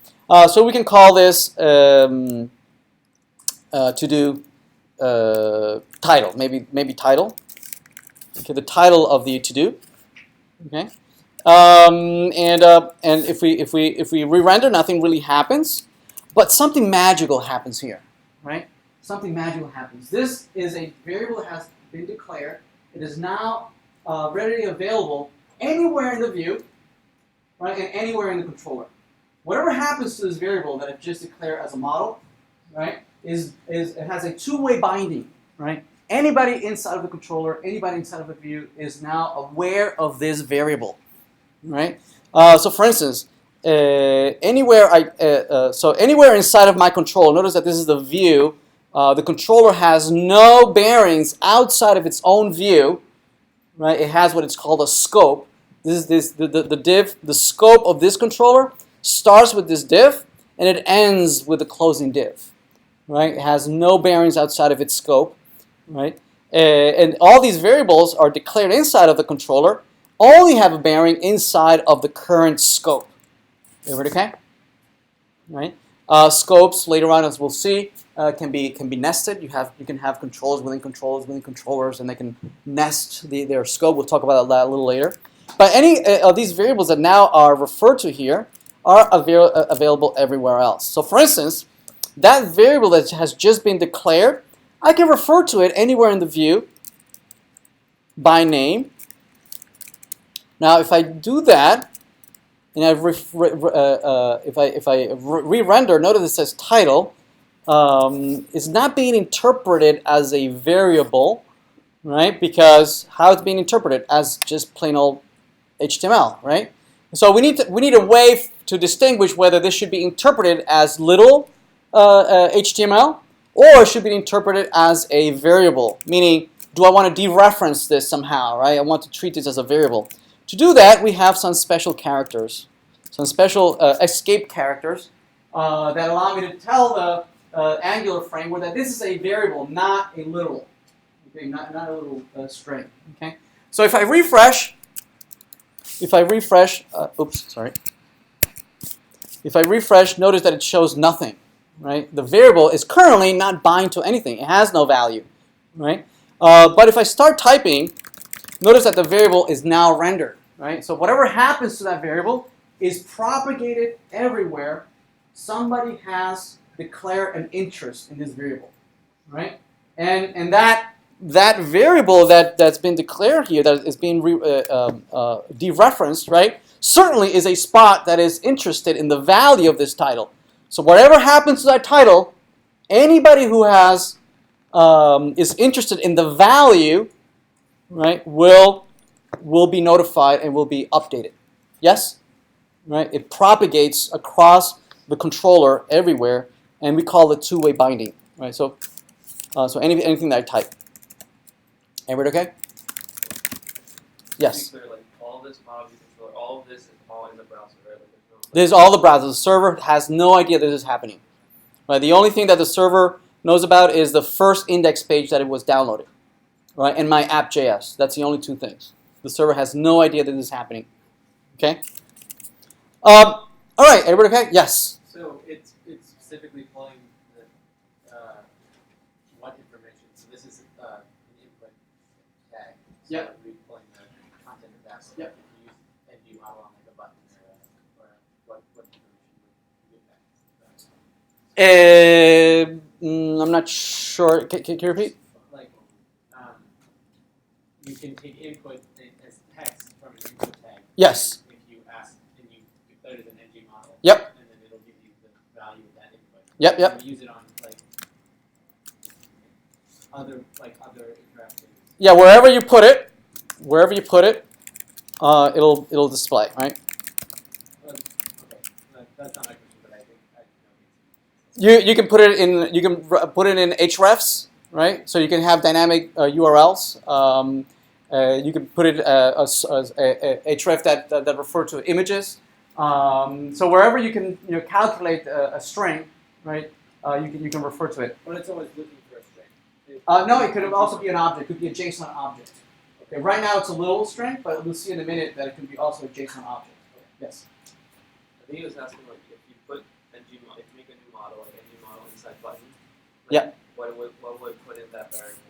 So we can call this to do title, maybe title. Okay, the title of the to do. Okay, and if we re-render, nothing really happens, but something magical happens here, right? Something magical happens. This is a variable that has been declared. It is now readily available anywhere in the view, right, and anywhere in the controller. Whatever happens to this variable that I've just declared as a model, right, it has a two-way binding, right? Anybody inside of the controller, anybody inside of the view is now aware of this variable, right? So for instance, anywhere inside of my controller, notice that this is the view. The controller has no bearings outside of its own view, right? It has what it's called a scope. The div, the scope of this controller starts with this div and it ends with the closing div, right? It has no bearings outside of its scope, right? And all these variables are declared inside of the controller, only have a bearing inside of the current scope. Everybody okay? Right? Scopes later on, as we'll see, can be nested. You can have controllers within controllers within controllers, and they can nest their scope. We'll talk about that a little later. But any of these variables that now are referred to here are available everywhere else. So for instance, that variable that has just been declared, I can refer to it anywhere in the view by name. Now if I do that, and if I re-render, notice it says title. It's not being interpreted as a variable, right? Because how it's being interpreted as just plain old HTML, right? So we need a way to distinguish whether this should be interpreted as little HTML or should be interpreted as a variable. Meaning, do I want to dereference this somehow, right? I want to treat this as a variable. To do that, we have some special characters, some special escape characters that allow me to tell the Angular framework that this is a variable, not a literal. Okay, not a little string. Okay. So if I refresh, If I refresh, notice that it shows nothing, right? The variable is currently not bind to anything. It has no value, right? But if I start typing, notice that the variable is now rendered, right? So whatever happens to that variable is propagated everywhere. Somebody has declared an interest in this variable, right? And that variable that's been declared here, that is being dereferenced, right, certainly is a spot that is interested in the value of this title. So whatever happens to that title, anybody who has is interested in the value, right, will be notified and will be updated. Yes, right? It propagates across the controller everywhere, and we call it two-way binding, right? So anything that I type. Everybody okay? Yes. To be clear, like all this model view controller, all of this is all in the browser, right? Like there's no, This is all the browser. The server has no idea this is happening. Right? The only thing that the server knows about is the first index page that it was downloaded, right? And my app.js. That's the only two things. The server has no idea that this is happening. Okay. All right. Everybody okay? Yes. So it's specifically pulling the what information. So this is an input tag. So Yep. we're pulling the content of that. So Yep. if you use NV model on like a button or what information would you get back? I'm not sure. Can you repeat? Like, you can take input as text from an input tag. Yes. If you ask and you declare it as an ng model. Yep. And then it'll give you the value of that input. Yep. Yep. And use it on like other interactions. Yeah. Wherever you put it, it'll display, right? Okay. That's not my question, but I think I know. You can put it in put it in hrefs, right? So you can have dynamic URLs. You can put it as a href that refer to images. So wherever you can calculate a string, right? You can refer to it. But it's always looking for a string. No, it could also be an object. It could be a JSON object. Okay. Right now it's a literal string, but we'll see in a minute that it can be also a JSON object. Yes. I think he was asking like if you put if you make a new model, like a new model inside button. Like, Yeah. What would put in that variable?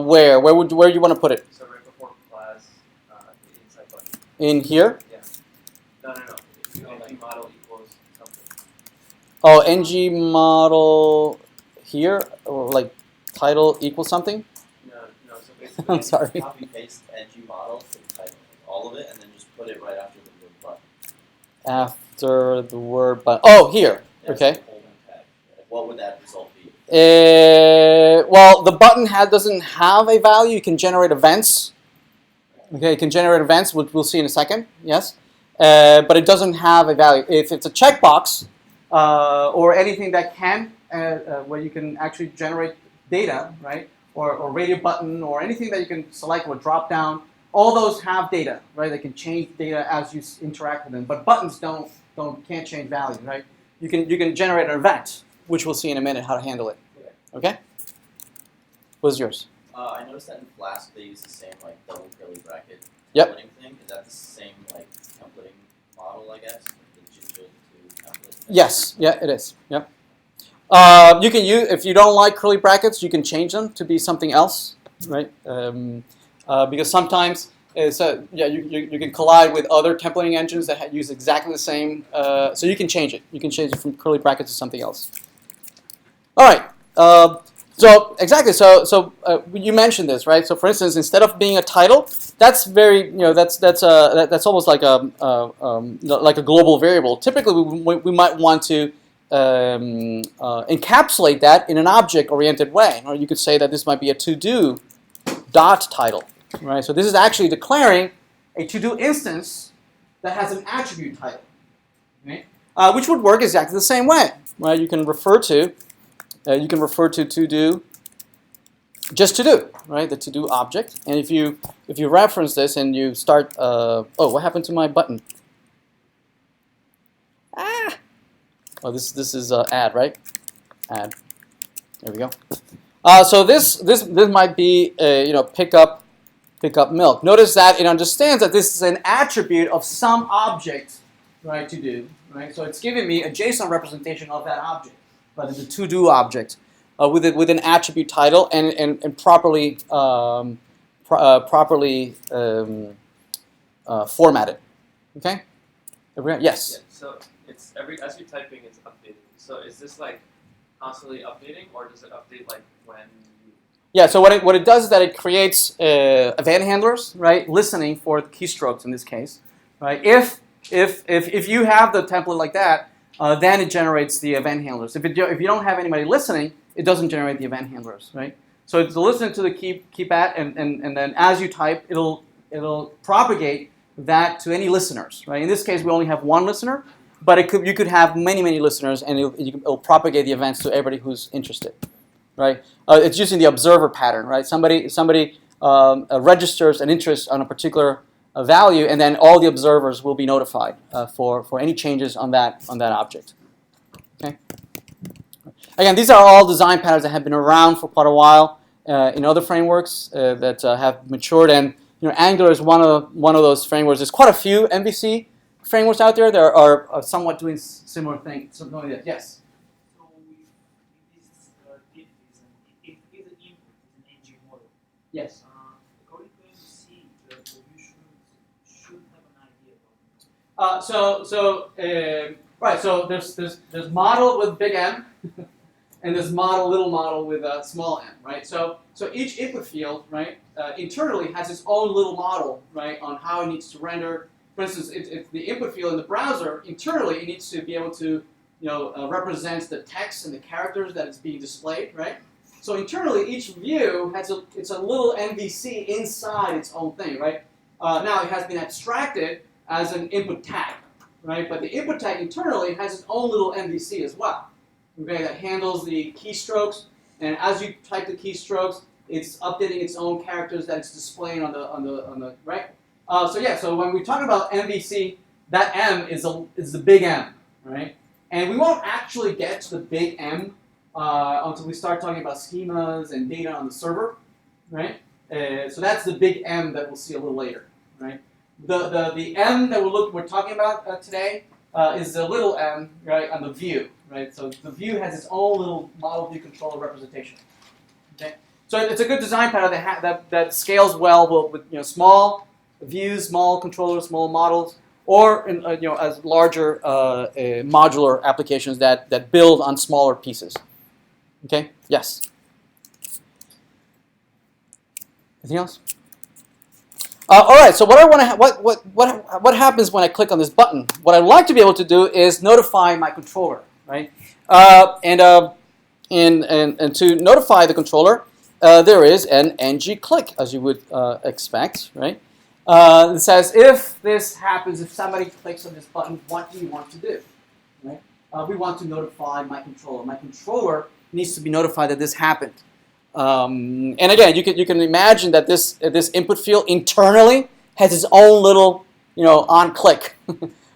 Where you want to put it? So right before class, the inside button. In here? Yeah. No. If you ng model equals something. Oh, ng model here, or like title equals something? No. So basically, I'm sorry. Copy paste ng model to the title, all of it, and then just put it right after the word button. After the word button. Oh, here. That's Okay. the holding tag. What would that result be? Well, the button doesn't have a value. You can generate events. Okay, it can generate events, which we'll see in a second. Yes, but it doesn't have a value. If it's a checkbox or anything that can, where you can actually generate data, right, or radio button or anything that you can select or drop down, all those have data, right? They can change data as you interact with them. But buttons can't change values, right? You can generate an event, which we'll see in a minute how to handle it. Okay? What's yours? I noticed that in Flask they use the same like double curly bracket Yep. templating thing. Is that the same like templating model, I guess? The Jinja 2 template? Yes. Yeah, it is. Yep. You can use, if you don't like curly brackets, you can change them to be something else, right? Because sometimes you can collide with other templating engines that use exactly the same. So you can change it. You can change it from curly brackets to something else. All right. So exactly. So you mentioned this, right? So for instance, instead of being a title, that's very that's almost like a global variable. Typically, we might want to encapsulate that in an object-oriented way. Or you could say that this might be a to-do dot title, right? So this is actually declaring a to-do instance that has an attribute title, okay? Which would work exactly the same way, right? You can refer to to-do, just to-do, right? The to-do object. And if you reference this and you start, oh, what happened to my button? Oh, this is add, right? Add. There we go. So this might be pick up milk. Notice that it understands that this is an attribute of some object, right? To do, right? So it's giving me a JSON representation of that object, but it's a to do object with an attribute title and properly formatted. Okay. Yes. Yeah. So it's as you're typing, it's updating. So is this like constantly updating, or does it update like when you? Yeah. So what it does is that it creates event handlers, right? Listening for keystrokes in this case, right? If you have the template like that, then it generates the event handlers. If you don't have anybody listening, it doesn't generate the event handlers, right? So it's listening to the keypad, and then as you type, it'll propagate that to any listeners, right? In this case, we only have one listener, but you could have many listeners, and it'll propagate the events to everybody who's interested, right? It's using the observer pattern, right? Somebody registers an interest on a particular value, and then all the observers will be notified for any changes on that object. Okay. Again, these are all design patterns that have been around for quite a while in other frameworks that have matured, and Angular is one of those frameworks. There's quite a few MVC frameworks out there that are somewhat doing similar things. Something like that. Yes. So if this if the input is an ng model, Yes. according to MVC, you should have an idea about it. Right. So there's model with big M, and there's little model with a small m. Right. So each input field, right, internally has its own little model, right, on how it needs to render. For instance, if the input field in the browser internally, it needs to be able to represent the text and the characters that is being displayed, right? So internally, each view has it's a little MVC inside its own thing, right? Now it has been abstracted as an input tag, right? But the input tag internally has its own little MVC as well, okay? That handles the keystrokes, and as you type the keystrokes, it's updating its own characters that it's displaying on the right. So when we talk about MVC, that M is the big M, right? And we won't actually get to the big M until we start talking about schemas and data on the server, right? So that's the big M that we'll see a little later, right? The M that we're talking about today is the little m, right, on the view, right? So the view has its own little model view controller representation. Okay, so it's a good design pattern that scales well with small views, small controllers, small models, or as larger modular applications that build on smaller pieces. Okay. Yes. Anything else? All right. So what I want to what happens when I click on this button? What I'd like to be able to do is notify my controller, right? And to notify the controller, there is an ng click, as you would expect, right? It says if this happens, if somebody clicks on this button, what do you want to do? Right? We want to notify my controller. My controller needs to be notified that this happened. And again, you can imagine that this input field internally has its own little on click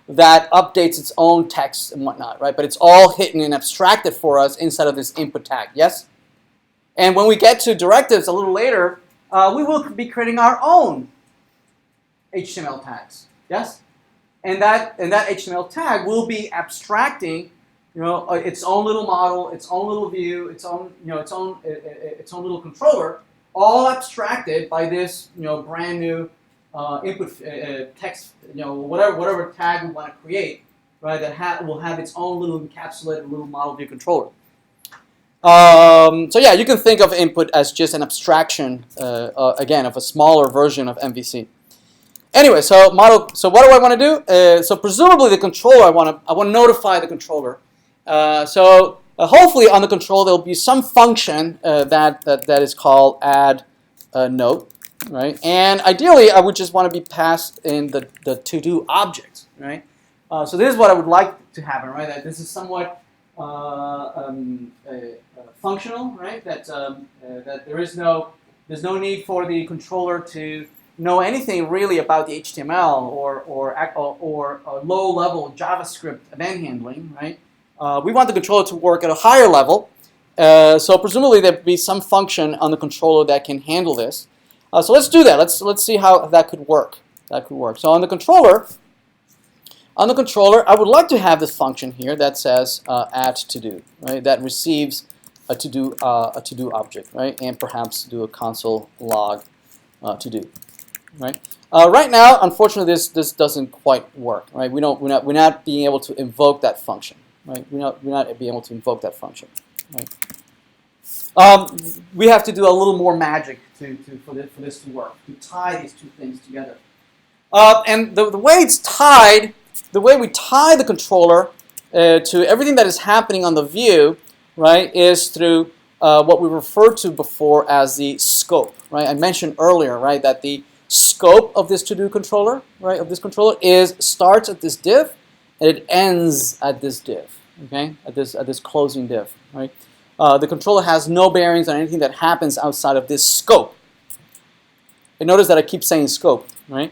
that updates its own text and whatnot, right? But it's all hidden and abstracted for us inside of this input tag. Yes. And when we get to directives a little later, we will be creating our own HTML tags. Yes. And that HTML tag will be abstracting its own little model, its own little view, its own little controller, all abstracted by this brand new input text, whatever tag we want to create, right? That will have its own little encapsulated little model view controller. So yeah, you can think of input as just an abstraction again of a smaller version of MVC. Anyway, so what do I want to do? So presumably the controller, I want to notify the controller. Hopefully on the controller there will be some function that is called add note, right? And ideally I would just want to be passed in the to-do object, right? So this is what I would like to happen, right? That this is somewhat functional, right? That there's no need for the controller to know anything really about the HTML or low-level JavaScript event handling, right? We want the controller to work at a higher level, so presumably there'd be some function on the controller that can handle this. So let's do that. Let's see how that could work. So on the controller, I would like to have this function here that says add to do, right? That receives a to do object, right? And perhaps do a console log to do. Right. Right now, unfortunately, this doesn't quite work. Right. We're not being able to invoke that function. Right. We're not being able to invoke that function. Right. We have to do a little more magic for this to work. To tie these two things together. And the way it's tied, the way we tie the controller to everything that is happening on the view, right, is through what we referred to before as the scope. Right. I mentioned earlier, right, that the scope of this to-do controller, right, starts at this div and it ends at this div, okay, at this closing div, right. The controller has no bearings on anything that happens outside of this scope. And notice that I keep saying scope, right,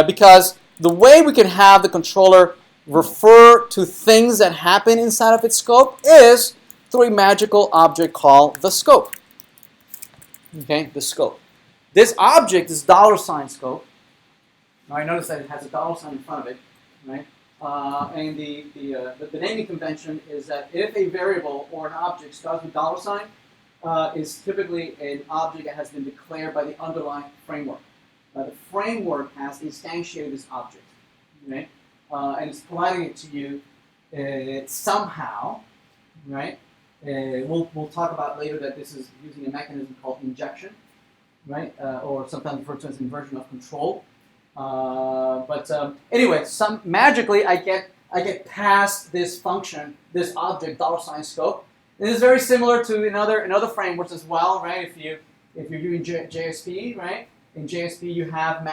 because the way we can have the controller refer to things that happen inside of its scope is through a magical object called the scope. Okay, the scope. This object is $scope. Now I notice that it has a $sign in front of it, right? And the naming convention is that if a variable or an object starts with $, is typically an object that has been declared by the underlying framework. The framework has instantiated this object, okay? And it's providing it to you somehow, right? We'll talk about later that this is using a mechanism called injection, right? Or sometimes referred to as inversion of control. Anyway, magically I get past this function, this object $scope. And this is very similar to in other frameworks as well, right? If you're doing JSP, right? In JSP you have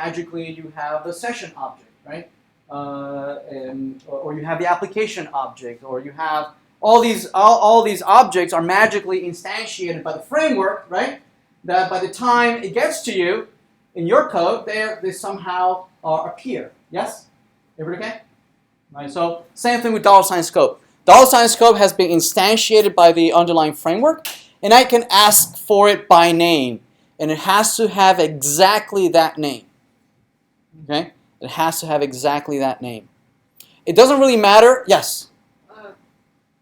the session object, right? Or you have the application object, or you have all these objects are magically instantiated by the framework, right? That by the time it gets to you in your code, they somehow appear. Yes? Everybody okay? Right. So same thing with $scope. $scope has been instantiated by the underlying framework, and I can ask for it by name, and it has to have exactly that name. Okay? It has to have exactly that name. It doesn't really matter. Yes?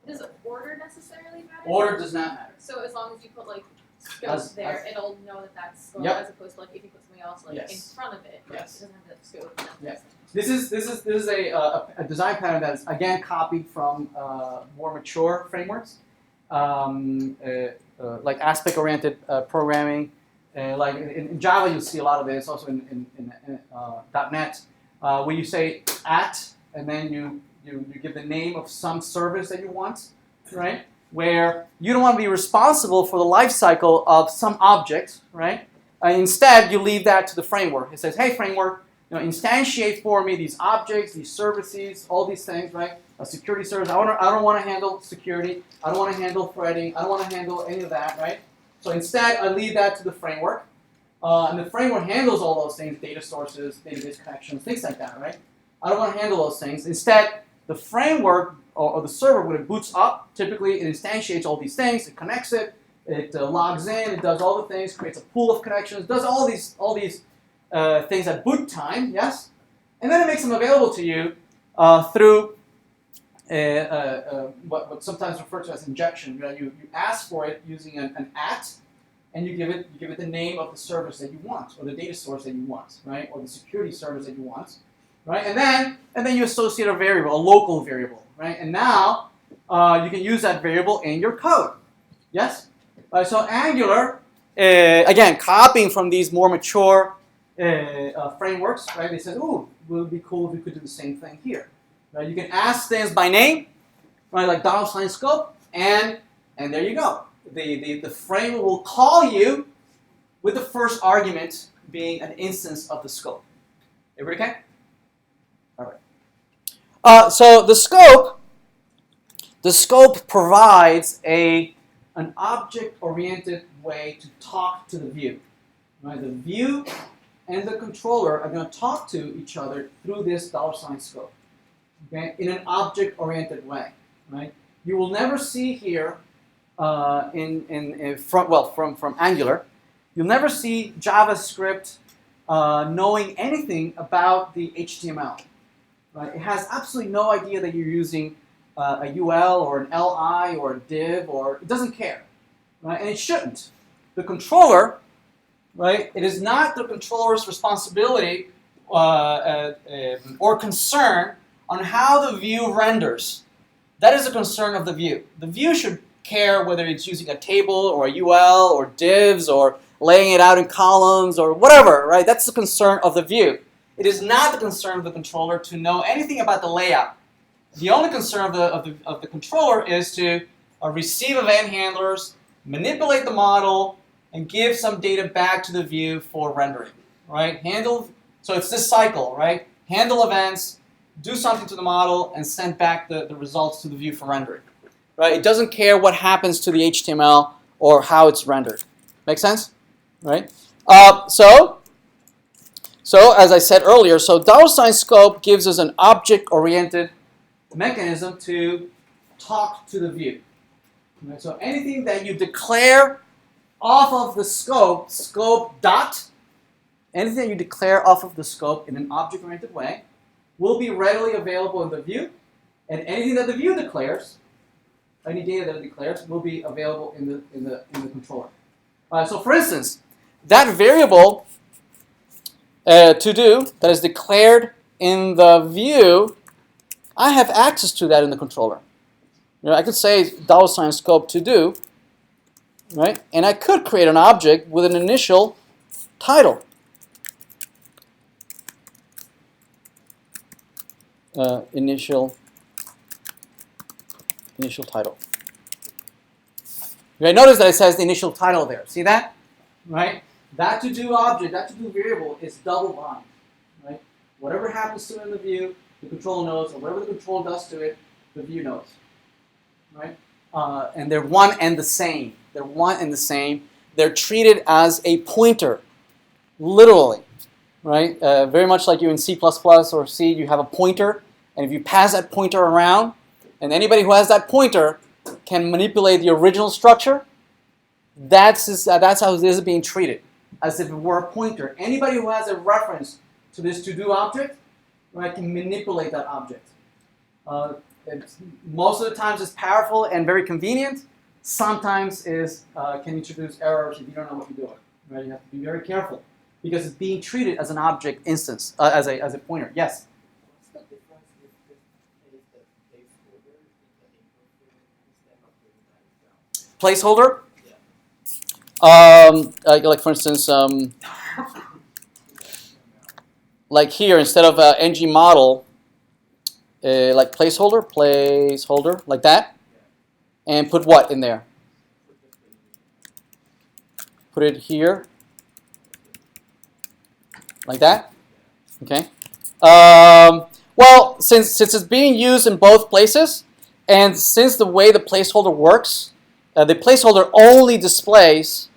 Does order necessarily matter? Order does not matter. So as long as you put like scope there, it'll know that that's scope, as opposed to like if you put something else like in front of it. Right? Yes. It doesn't have the scope. Yes. This is a design pattern that is again copied from more mature frameworks, like aspect-oriented programming. Like in Java, you'll see a lot of it. It's also in .NET, where you say @ and then you give the name of some service that you want, right? Where you don't want to be responsible for the life cycle of some object, right? Instead, you leave that to the framework. It says, hey, framework, instantiate for me these objects, these services, all these things, right? A security service. I don't want to handle security. I don't want to handle threading. I don't want to handle any of that, right? So instead, I leave that to the framework. And the framework handles all those things, data sources, database connections, things like that, right? I don't want to handle those things. Instead, the framework or the server, when it boots up, typically it instantiates all these things, it connects it, it logs in, it does all the things, creates a pool of connections, does all these things at boot time, yes? And then it makes them available to you through what's sometimes referred to as injection. You ask for it using an @ and you give it the name of the service that you want, or the data source that you want, right? Or the security service that you want, right? And then you associate a variable, a local variable, right? And now you can use that variable in your code. Yes? So Angular, again, copying from these more mature frameworks, right? They said, "Ooh, it would be cool if we could do the same thing here." Right? You can ask things by name, right? Like $scope, and there you go. The framework will call you with the first argument being an instance of the scope. Everybody okay? All right. So the scope provides an object-oriented way to talk to the view. Right? The view and the controller are going to talk to each other through this $scope. Okay? In an object-oriented way. Right? You will never see here from Angular, you'll never see JavaScript knowing anything about the HTML. Right? It has absolutely no idea that you're using a UL or an LI or a div, or it doesn't care, right? And it shouldn't. The controller, right? It is not the controller's responsibility or concern on how the view renders. That is a concern of the view. The view should care whether it's using a table or a UL or divs or laying it out in columns or whatever, right? That's the concern of the view. It is not the concern of the controller to know anything about the layout. The only concern of the controller is to receive event handlers, manipulate the model, and give some data back to the view for rendering, right? So it's this cycle, right? Handle events, do something to the model, and send back the results to the view for rendering, right? It doesn't care what happens to the HTML or how it's rendered. Make sense? Right? So as I said earlier, so $scope gives us an object-oriented mechanism to talk to the view. Right? So anything that you declare off of the scope dot, anything that you declare off of the scope in an object-oriented way will be readily available in the view, and anything that the view declares, any data that it declares, will be available in the controller. So for instance, that variable to do that is declared in the view I have access to that in the controller. I could say $scope to do, right? And I could create an object with an initial title. Initial title. Okay, notice that it says the initial title there. See that? Right? That to do object, that to do variable is double bind. Right? Whatever happens to it in the view, the controller knows, or whatever the controller does to it, the view knows. Right? And they're one and the same. They're one and the same. They're treated as a pointer, literally. Right? Very much like you in C++ or C, you have a pointer, and if you pass that pointer around, and anybody who has that pointer can manipulate the original structure, that's how this is being treated, as if it were a pointer. Anybody who has a reference to this to-do object, right, can manipulate that object. Most of the times it's powerful and very convenient. Sometimes can introduce errors if you don't know what you're doing. Right? You have to be very careful because it's being treated as an object instance, as a pointer. Yes? What's the difference if it is the placeholder in the input field instead of doing that itself? Placeholder? Like for instance, like here, instead of ng model, like placeholder, like that, and put what in there? Put it here, like that. Okay. Well, since it's being used in both places, and since the way the placeholder works, the placeholder only displays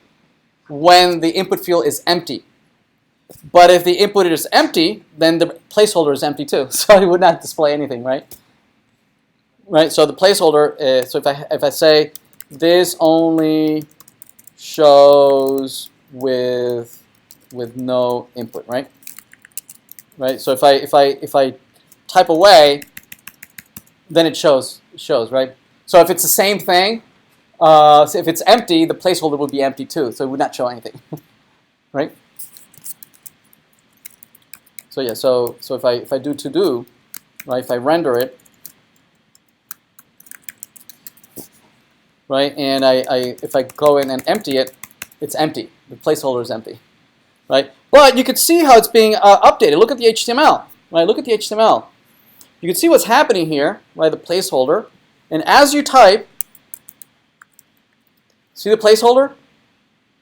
when the input field is empty. But if the input is empty, then the placeholder is empty too. So it would not display anything, right? Right. So the placeholder. So if I say this only shows with no input, right? Right. So if I type away, then it shows, right? So if it's the same thing. So if it's empty, the placeholder would be empty too, so it would not show anything, right? So yeah, so if I do to do, right? If I render it, right, and if I go in and empty it, it's empty. The placeholder is empty, right? But you could see how it's being updated. Look at the HTML, right? Look at the HTML. You can see what's happening here, right? The placeholder, and as you type. See the placeholder?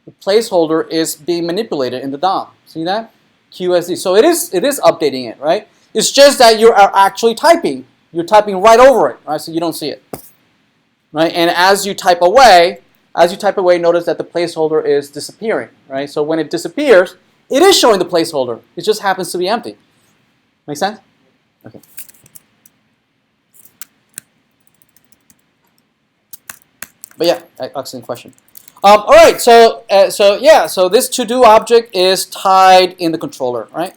The placeholder is being manipulated in the DOM. See that? QSD. So it is updating it, right? It's just that you are actually typing. You're typing right over it, right? So you don't see it, right? And as you type away, notice that the placeholder is disappearing, right? So when it disappears, it is showing the placeholder. It just happens to be empty. Make sense? Okay. But yeah, excellent question. All right, so this to-do object is tied in the controller, right?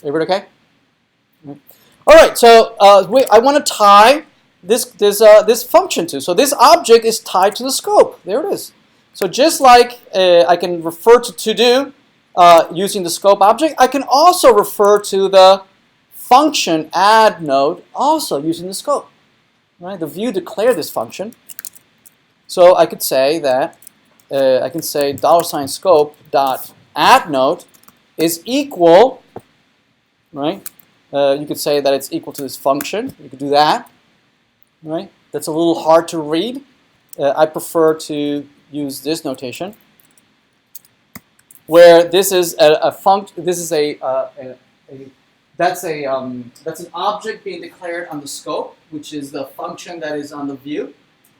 Everybody okay? All right, so I want to tie this function to. So this object is tied to the scope. There it is. So just like I can refer to do using the scope object, I can also refer to the function add node also using the scope. Right? The view declared this function. So I could say that I can say $scope dot add node is equal, right? You could say that it's equal to this function. You could do that, right? That's a little hard to read. I prefer to use this notation, where this is a function. This is that's an object being declared on the scope, which is the function that is on the view.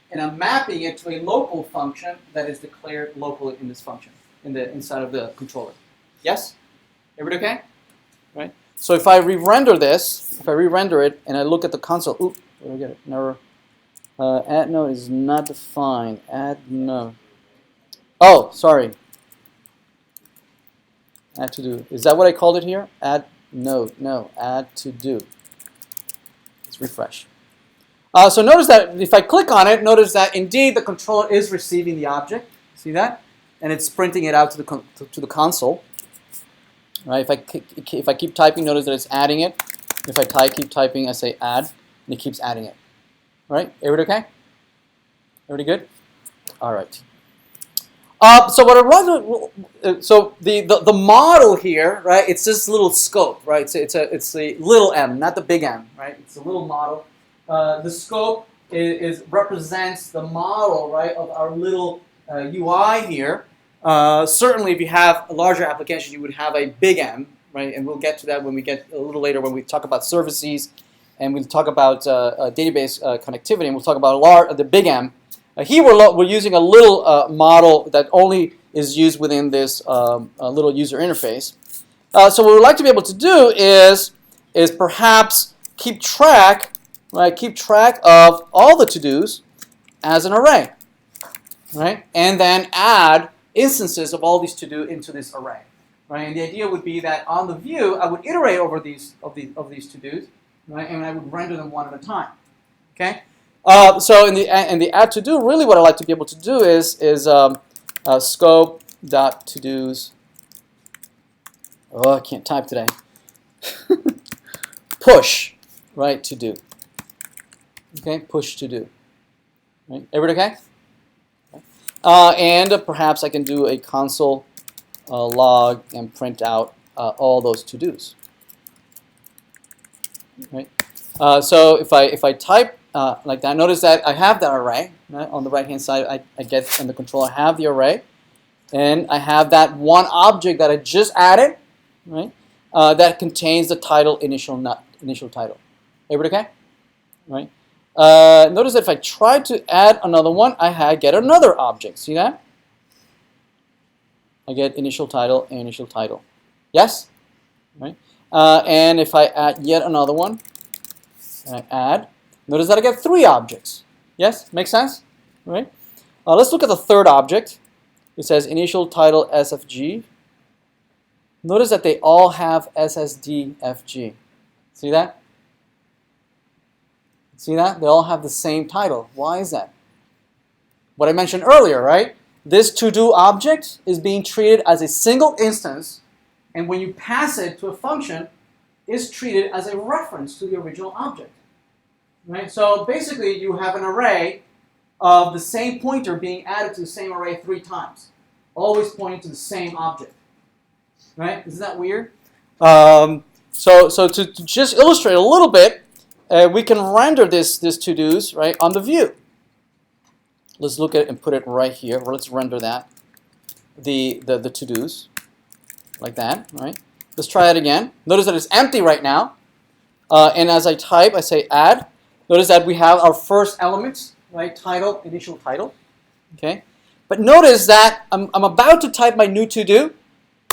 And I'm mapping it to a local function that is declared locally in this function, inside of the controller. Yes? Everybody okay? Right? So if I re-render this, and I look at the console, oop, where did I get it? Never. Add node is not defined. Add node. Oh, sorry. Add to do. Is that what I called it here? Add node. No, add to do. Let's refresh. So notice that if I click on it, notice that indeed the controller is receiving the object. See that? And it's printing it out to the console. Right? If I keep typing, notice that it's adding it. If I keep typing, I say add. and it keeps adding it. Right? Everybody okay? Everybody good? All right. So what I run, so the model here, right? It's this little scope, right? It's the little m, not the big M, right? It's a little model. The scope represents the model, right, of our little UI here. Certainly, if you have a larger application, you would have a big M, right? And we'll get to that when we get a little later when we talk about services, and we'll talk about database connectivity, and we'll talk about the big M. Here we're using a little model that only is used within this little user interface. So what we'd like to be able to do is perhaps keep track, right? Keep track of all the to-dos as an array, right? And then add instances of all these to-do into this array, right? And the idea would be that on the view, I would iterate over these to-dos, right? And I would render them one at a time, okay? So in the add to do, really what I like to be able to do is scope.todos. Oh, I can't type today. Push, right, to do. Okay, push to do. Right, everybody okay? And perhaps I can do a console log and print out all those to dos. Right. So if I type like that, notice that I have that array, right? On the right hand side. I get in the controller, I have the array, and I have that one object that I just added, right? That contains the title initial title. Everybody okay? Right. Notice that if I try to add another one, I get another object. See that? I get initial title and initial title. Yes? Right. And if I add yet another one, and I add. Notice that I get 3 objects. Yes? Makes sense? Right? Let's look at the third object. It says initial title SFG. Notice that they all have SSDFG. See that? See that? They all have the same title. Why is that? What I mentioned earlier, right? This to-do object is being treated as a single instance, and when you pass it to a function, it's treated as a reference to the original object. Right? So basically, you have an array of the same pointer being added to the same array 3 times, always pointing to the same object. Right? Isn't that weird? So to just illustrate a little bit, we can render this to-dos, right, on the view. Let's look at it and put it right here. Or let's render that, the to-dos, like that. Right? Let's try it again. Notice that it's empty right now. And as I type, I say add. Notice that we have our first elements, right? Title, initial title. Okay. But notice that I'm about to type my new to-do,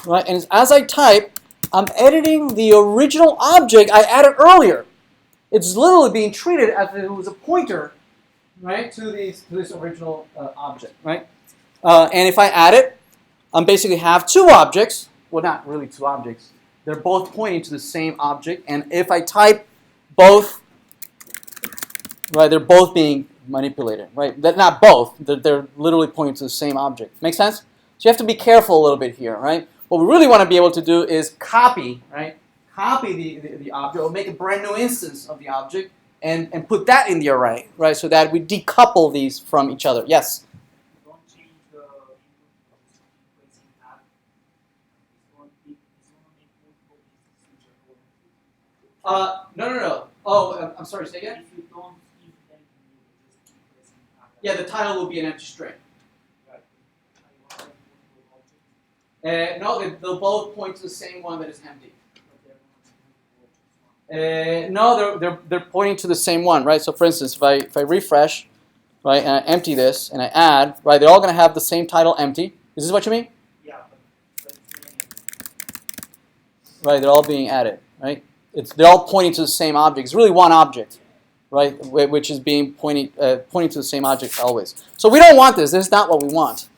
right? And as I type, I'm editing the original object I added earlier. It's literally being treated as if it was a pointer, right, to this original object, right? And if I add it, I basically have 2 objects. Well, not really 2 objects. They're both pointing to the same object. And if I type both, right, they're both being manipulated, right? They're not both. They're literally pointing to the same object. Make sense? So you have to be careful a little bit here, right? What we really want to be able to do is copy, right? Copy the object, or make a brand new instance of the object and put that in the array, right? So that we decouple these from each other. Yes? Don't change the input placing add. No. Oh, I'm sorry, say again? If you don't give anything, you just keep pressing add. Yeah, the title will be an empty string. Right. I want multiple objects, No, they'll both point to the same one that is empty. but they're not multiple objects. No, they're pointing to the same one, right? So for instance, if I refresh, right, and I empty this and I add, right, they're all going to have the same title empty. Is this what you mean? Yeah, but Right, they're all being added, right? They're all pointing to the same object. It's really one object, right, which is being pointing to the same object always. So we don't want this. This is not what we want.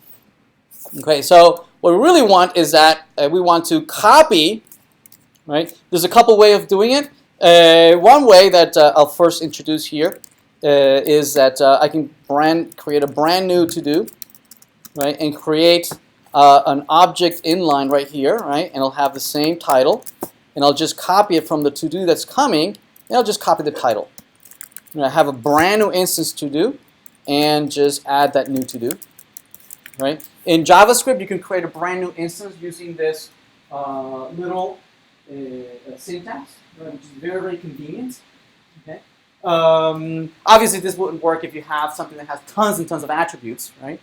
Okay, so what we really want is that we want to copy, right? There's a couple ways of doing it. One way that I'll first introduce here is that I can create a brand new to-do, right, and create an object inline right here, right, and it'll have the same title, and I'll just copy it from the to-do that's coming, and I'll just copy the title, I have a brand new instance to do, and just add that new to do. Right? In JavaScript, you can create a brand new instance using this little syntax, right, which is very, very convenient. Okay. Obviously, this wouldn't work if you have something that has tons and tons of attributes, right?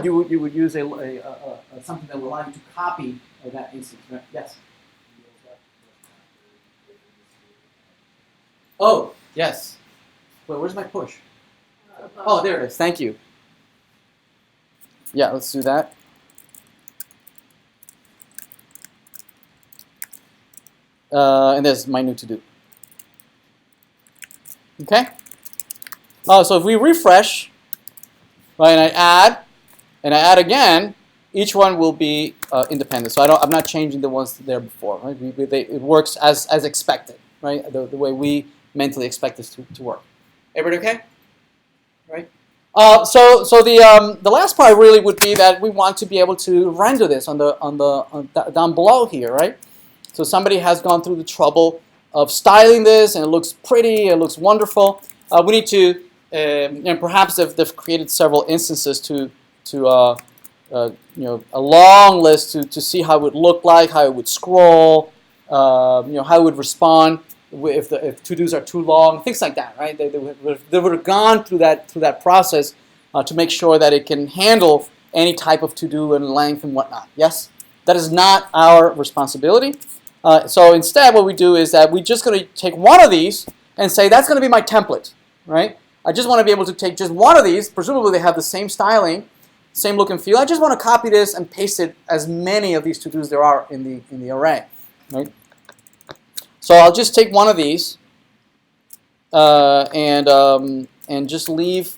You would use something that will allow you to copy that instance, right? Yes. Oh, yes. Wait, where's my push? Oh, there it is. Thank you. Yeah, let's do that. And there's my new to do. Okay. Oh, so if we refresh, right, and I add again, each one will be independent. So I'm not changing the ones there before. Right? It works as expected, right? The way we mentally expect this to work. Everybody okay? Right. So the last part really would be that we want to be able to render this on down below here, right? So somebody has gone through the trouble of styling this, and it looks pretty, it looks wonderful. We need to, and perhaps they've created several instances to a long list to see how it would look like, how it would scroll, how it would respond if to-dos are too long, things like that, right? They would have gone through that process to make sure that it can handle any type of to-do and length and whatnot. Yes? That is not our responsibility. So instead, what we do is that we're just going to take one of these and say, that's going to be my template, right? I just want to be able to take just one of these. Presumably, they have the same styling, same look and feel. I just want to copy this and paste it as many of these to-dos there are in the array, right? So I'll just take one of these and just leave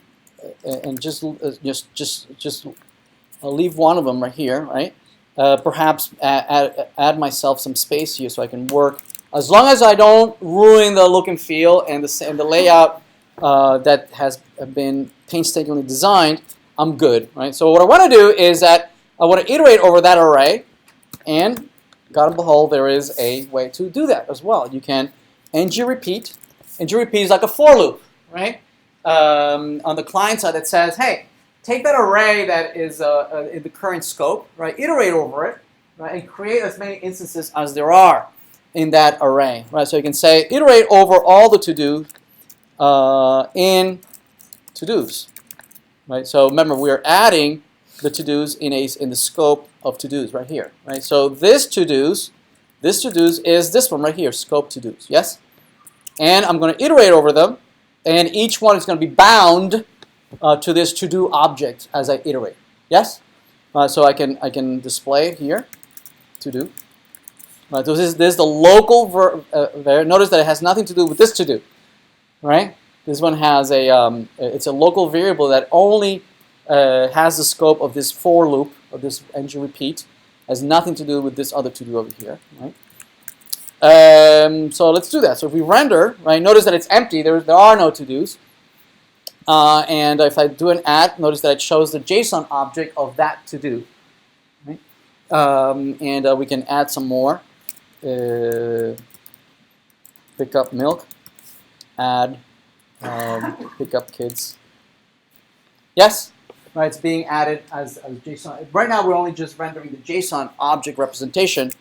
I'll leave one of them right here, right? Perhaps add myself some space here so I can work. As long as I don't ruin the look and feel and the layout that has been painstakingly designed, I'm good, right? So what I want to do is that I want to iterate over that array, and God and behold, there is a way to do that as well. You can ng-repeat. Ng-repeat is like a for loop, right? On the client side, it says, hey, take that array that is in the current scope, right? Iterate over it, right? And create as many instances as there are in that array, right? So you can say, iterate over all the to-do in to-dos, right? So remember, we're adding the to-dos in the scope of to-dos right here, right? So this to-dos is this one right here, scope to-dos, yes? And I'm going to iterate over them, and each one is going to be bound to this to-do object as I iterate, yes? So I can display it here, to-do. Right, so this is the local there. Notice that it has nothing to do with this to-do, right? This one has it's a local variable that only has the scope of this for loop, of this ng-repeat, has nothing to do with this other to-do over here, right? So let's do that. So if we render, right, notice that it's empty. There are no to-dos. And if I do an add, notice that it shows the JSON object of that to-do. Right? And we can add some more. Pick up milk. Add pick up kids. Yes? Right, it's being added as JSON. Right now we're only just rendering the JSON object representation.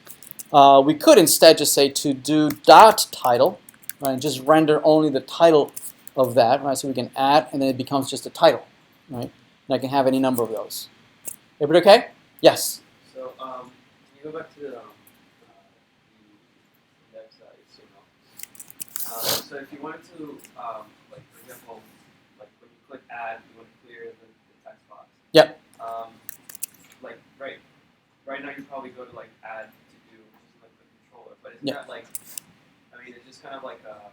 We could instead just say to-do.title, right, and just render only the title of that, right? So we can add, and then it becomes just a title, right? And I can have any number of those. Everybody okay? Yes. So can you go back to the index HTML? So if you wanted to, like for example, like when you click add, you want to clear the text box. Yep. Like right now you probably go to like add to do, which is like the controller, but isn't Yep. that like, I mean, it's just kind of like a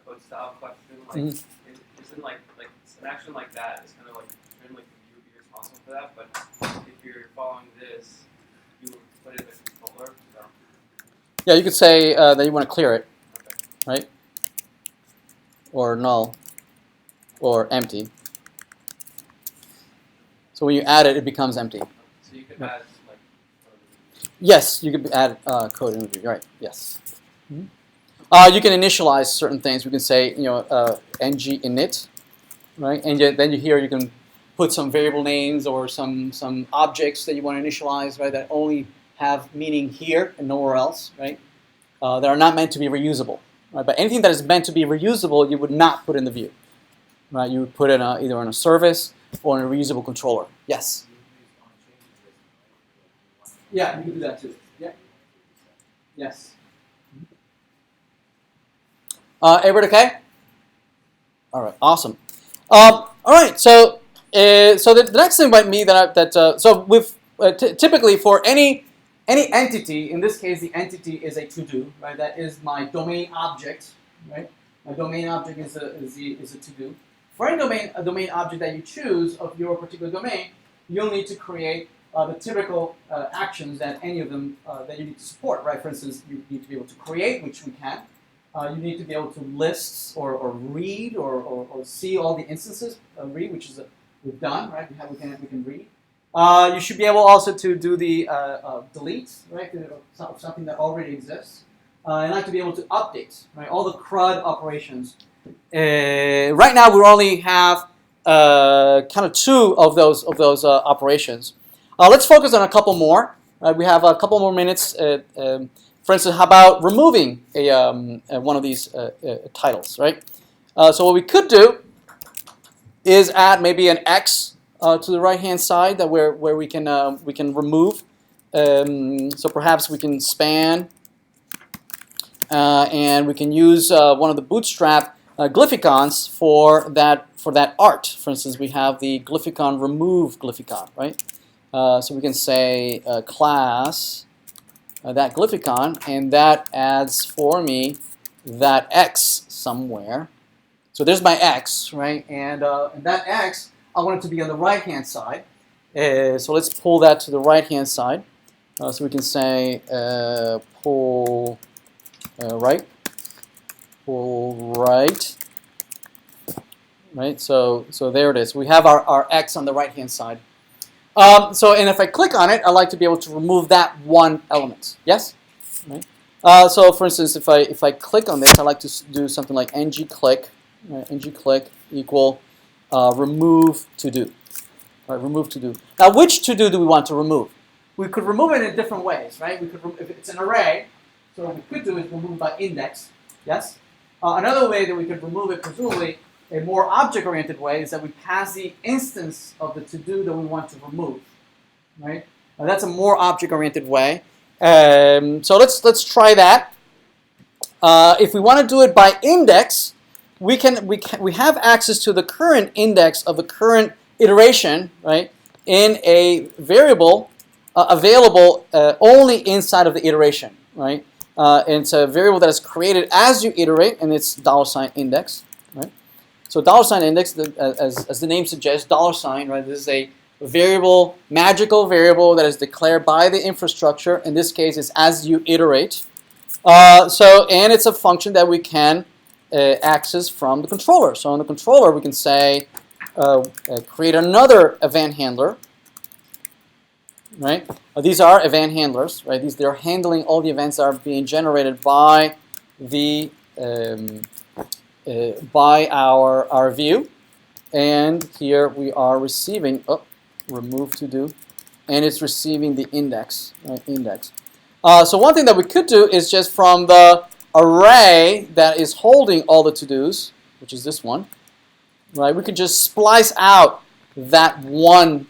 code style question, like isn't like an action like that is kind of like shouldn't like you would be responsible for that, but if you're following this, you would put it in the controller. So. Yeah, you could say that you want to clear it, Okay. right? Or null, or empty. So when you add it, it becomes empty. So you could add like. Yes, you could add code imagery. Right. Yes. You can initialize certain things. We can say, ng init, right? And then here you can put some variable names or some objects that you want to initialize, right? That only have meaning here and nowhere else, right? That are not meant to be reusable, right? But anything that is meant to be reusable, you would not put in the view, right? You would put it either in a service or in a reusable controller. Yes. Yeah, you can do that too. Yeah. Yes. Everybody okay? All right, awesome. All right, so the next thing about me so with typically for any entity, in this case the entity is a to-do, right? That is my domain object, right? My domain object is a to-do. For any domain object that you choose of your particular domain, you'll need to create the typical actions that any of them that you need to support, right? For instance, you need to be able to create, which we can. You need to be able to list or read or see all the instances. Read, which is we've done, right? We can read. You should be able also to do the delete, right? Of something that already exists. And like to be able to update, right? All the CRUD operations. Right now we only have kind of 2 of those operations. Let's focus on a couple more. We have a couple more minutes. For instance, how about removing one of these titles, right? So what we could do is add maybe an X to the right-hand side that where we can remove. So perhaps we can span, and we can use one of the Bootstrap glyphicons for that art. For instance, we have the glyphicon remove glyphicon, right? So we can say class. That glyphicon, and that adds for me that X somewhere. So there's my X, right? And that X, I want it to be on the right-hand side. So let's pull that to the right-hand side. So we can say pull right, right? So there it is. We have our X on the right-hand side. And if I click on it, I like to be able to remove that one element. Yes? Right. So for instance, if I click on this, I like to do something like ng-click, right? ng-click equal remove to-do. Right, remove to-do. Now, which to-do do we want to remove? We could remove it in different ways, right? We could, if it's an array, so what we could do is remove by index. Yes? Another way that we could remove it, presumably, a more object-oriented way is that we pass the instance of the to-do that we want to remove, right? Now that's a more object-oriented way. So let's try that. If we want to do it by index, we have access to the current index of the current iteration, right? In a variable available only inside of the iteration, right? And it's a variable that is created as you iterate, and it's $index, right? So $index, as the name suggests, $, right? This is a variable, magical variable that is declared by the infrastructure. In this case, it's as you iterate. And it's a function that we can access from the controller. So on the controller, we can say create another event handler. Right? These are event handlers. Right? They're handling all the events that are being generated by the by our view, and here we are receiving remove to do, and it's receiving the index, right, index. So one thing that we could do is just from the array that is holding all the to-dos, which is this one, right? We could just splice out that one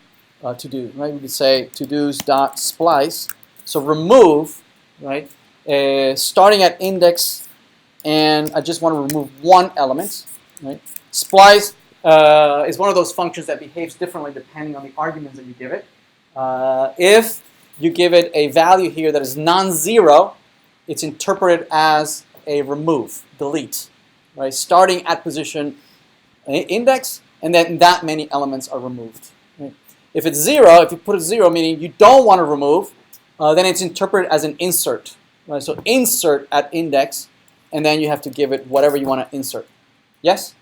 to-do, right? We could say to-dos dot splice. So remove, right? Starting at index. And I just want to remove one element, right? Splice is one of those functions that behaves differently depending on the arguments that you give it. If you give it a value here that is non-zero, it's interpreted as a remove, delete, right? Starting at position index, and then that many elements are removed. Right? If it's 0, if you put a 0, meaning you don't want to remove, then it's interpreted as an insert. Right? So insert at index, and then you have to give it whatever you want to insert. Yes?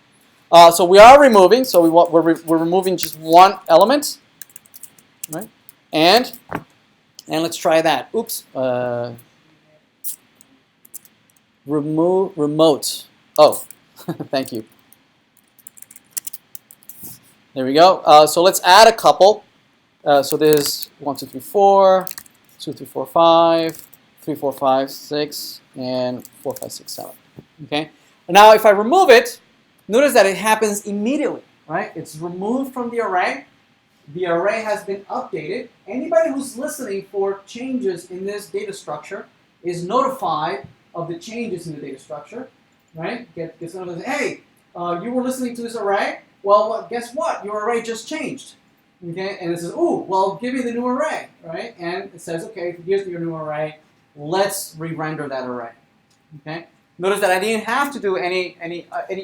So we are removing, so we're removing just one element, right? And let's try that. Oops. remote. Oh, thank you. There we go. So let's add a couple. So this is 1, 2, 3, 4, 2, 3, 4, 5, 3, 4, 5, 6, and 4, 5, 6, 7. Okay. Now if I remove it, notice that it happens immediately, right? It's removed from the array. The array has been updated. Anybody who's listening for changes in this data structure is notified of the changes in the data structure, right? Get someone to say, hey, you were listening to this array. Well, guess what? Your array just changed. Okay, and it says, ooh, well, give me the new array, right? And it says, okay, here's your new array. Let's re-render that array. Okay. Notice that I didn't have to do any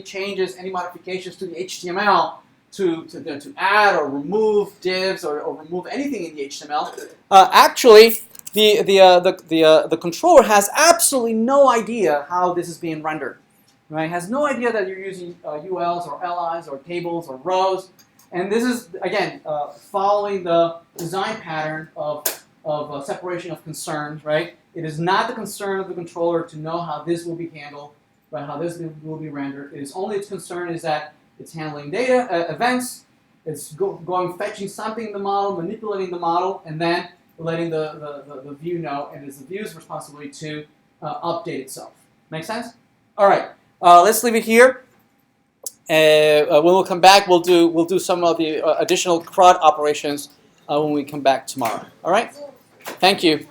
changes, any modifications to the HTML to add or remove divs or remove anything in the HTML. Actually, the controller has absolutely no idea how this is being rendered. Right? Has no idea that you're using ULs or LIs or tables or rows. And this is, again, following the design pattern of separation of concerns, right? It is not the concern of the controller to know how this will be handled, right? How this will be rendered. It is only its concern is that it's handling data, events, it's going fetching something in the model, manipulating the model, and then letting the view know, and it's the view's responsibility to update itself. Make sense? All right. Let's leave it here. When we'll come back, we'll do some of the additional CRUD operations when we come back tomorrow. All right? Thank you.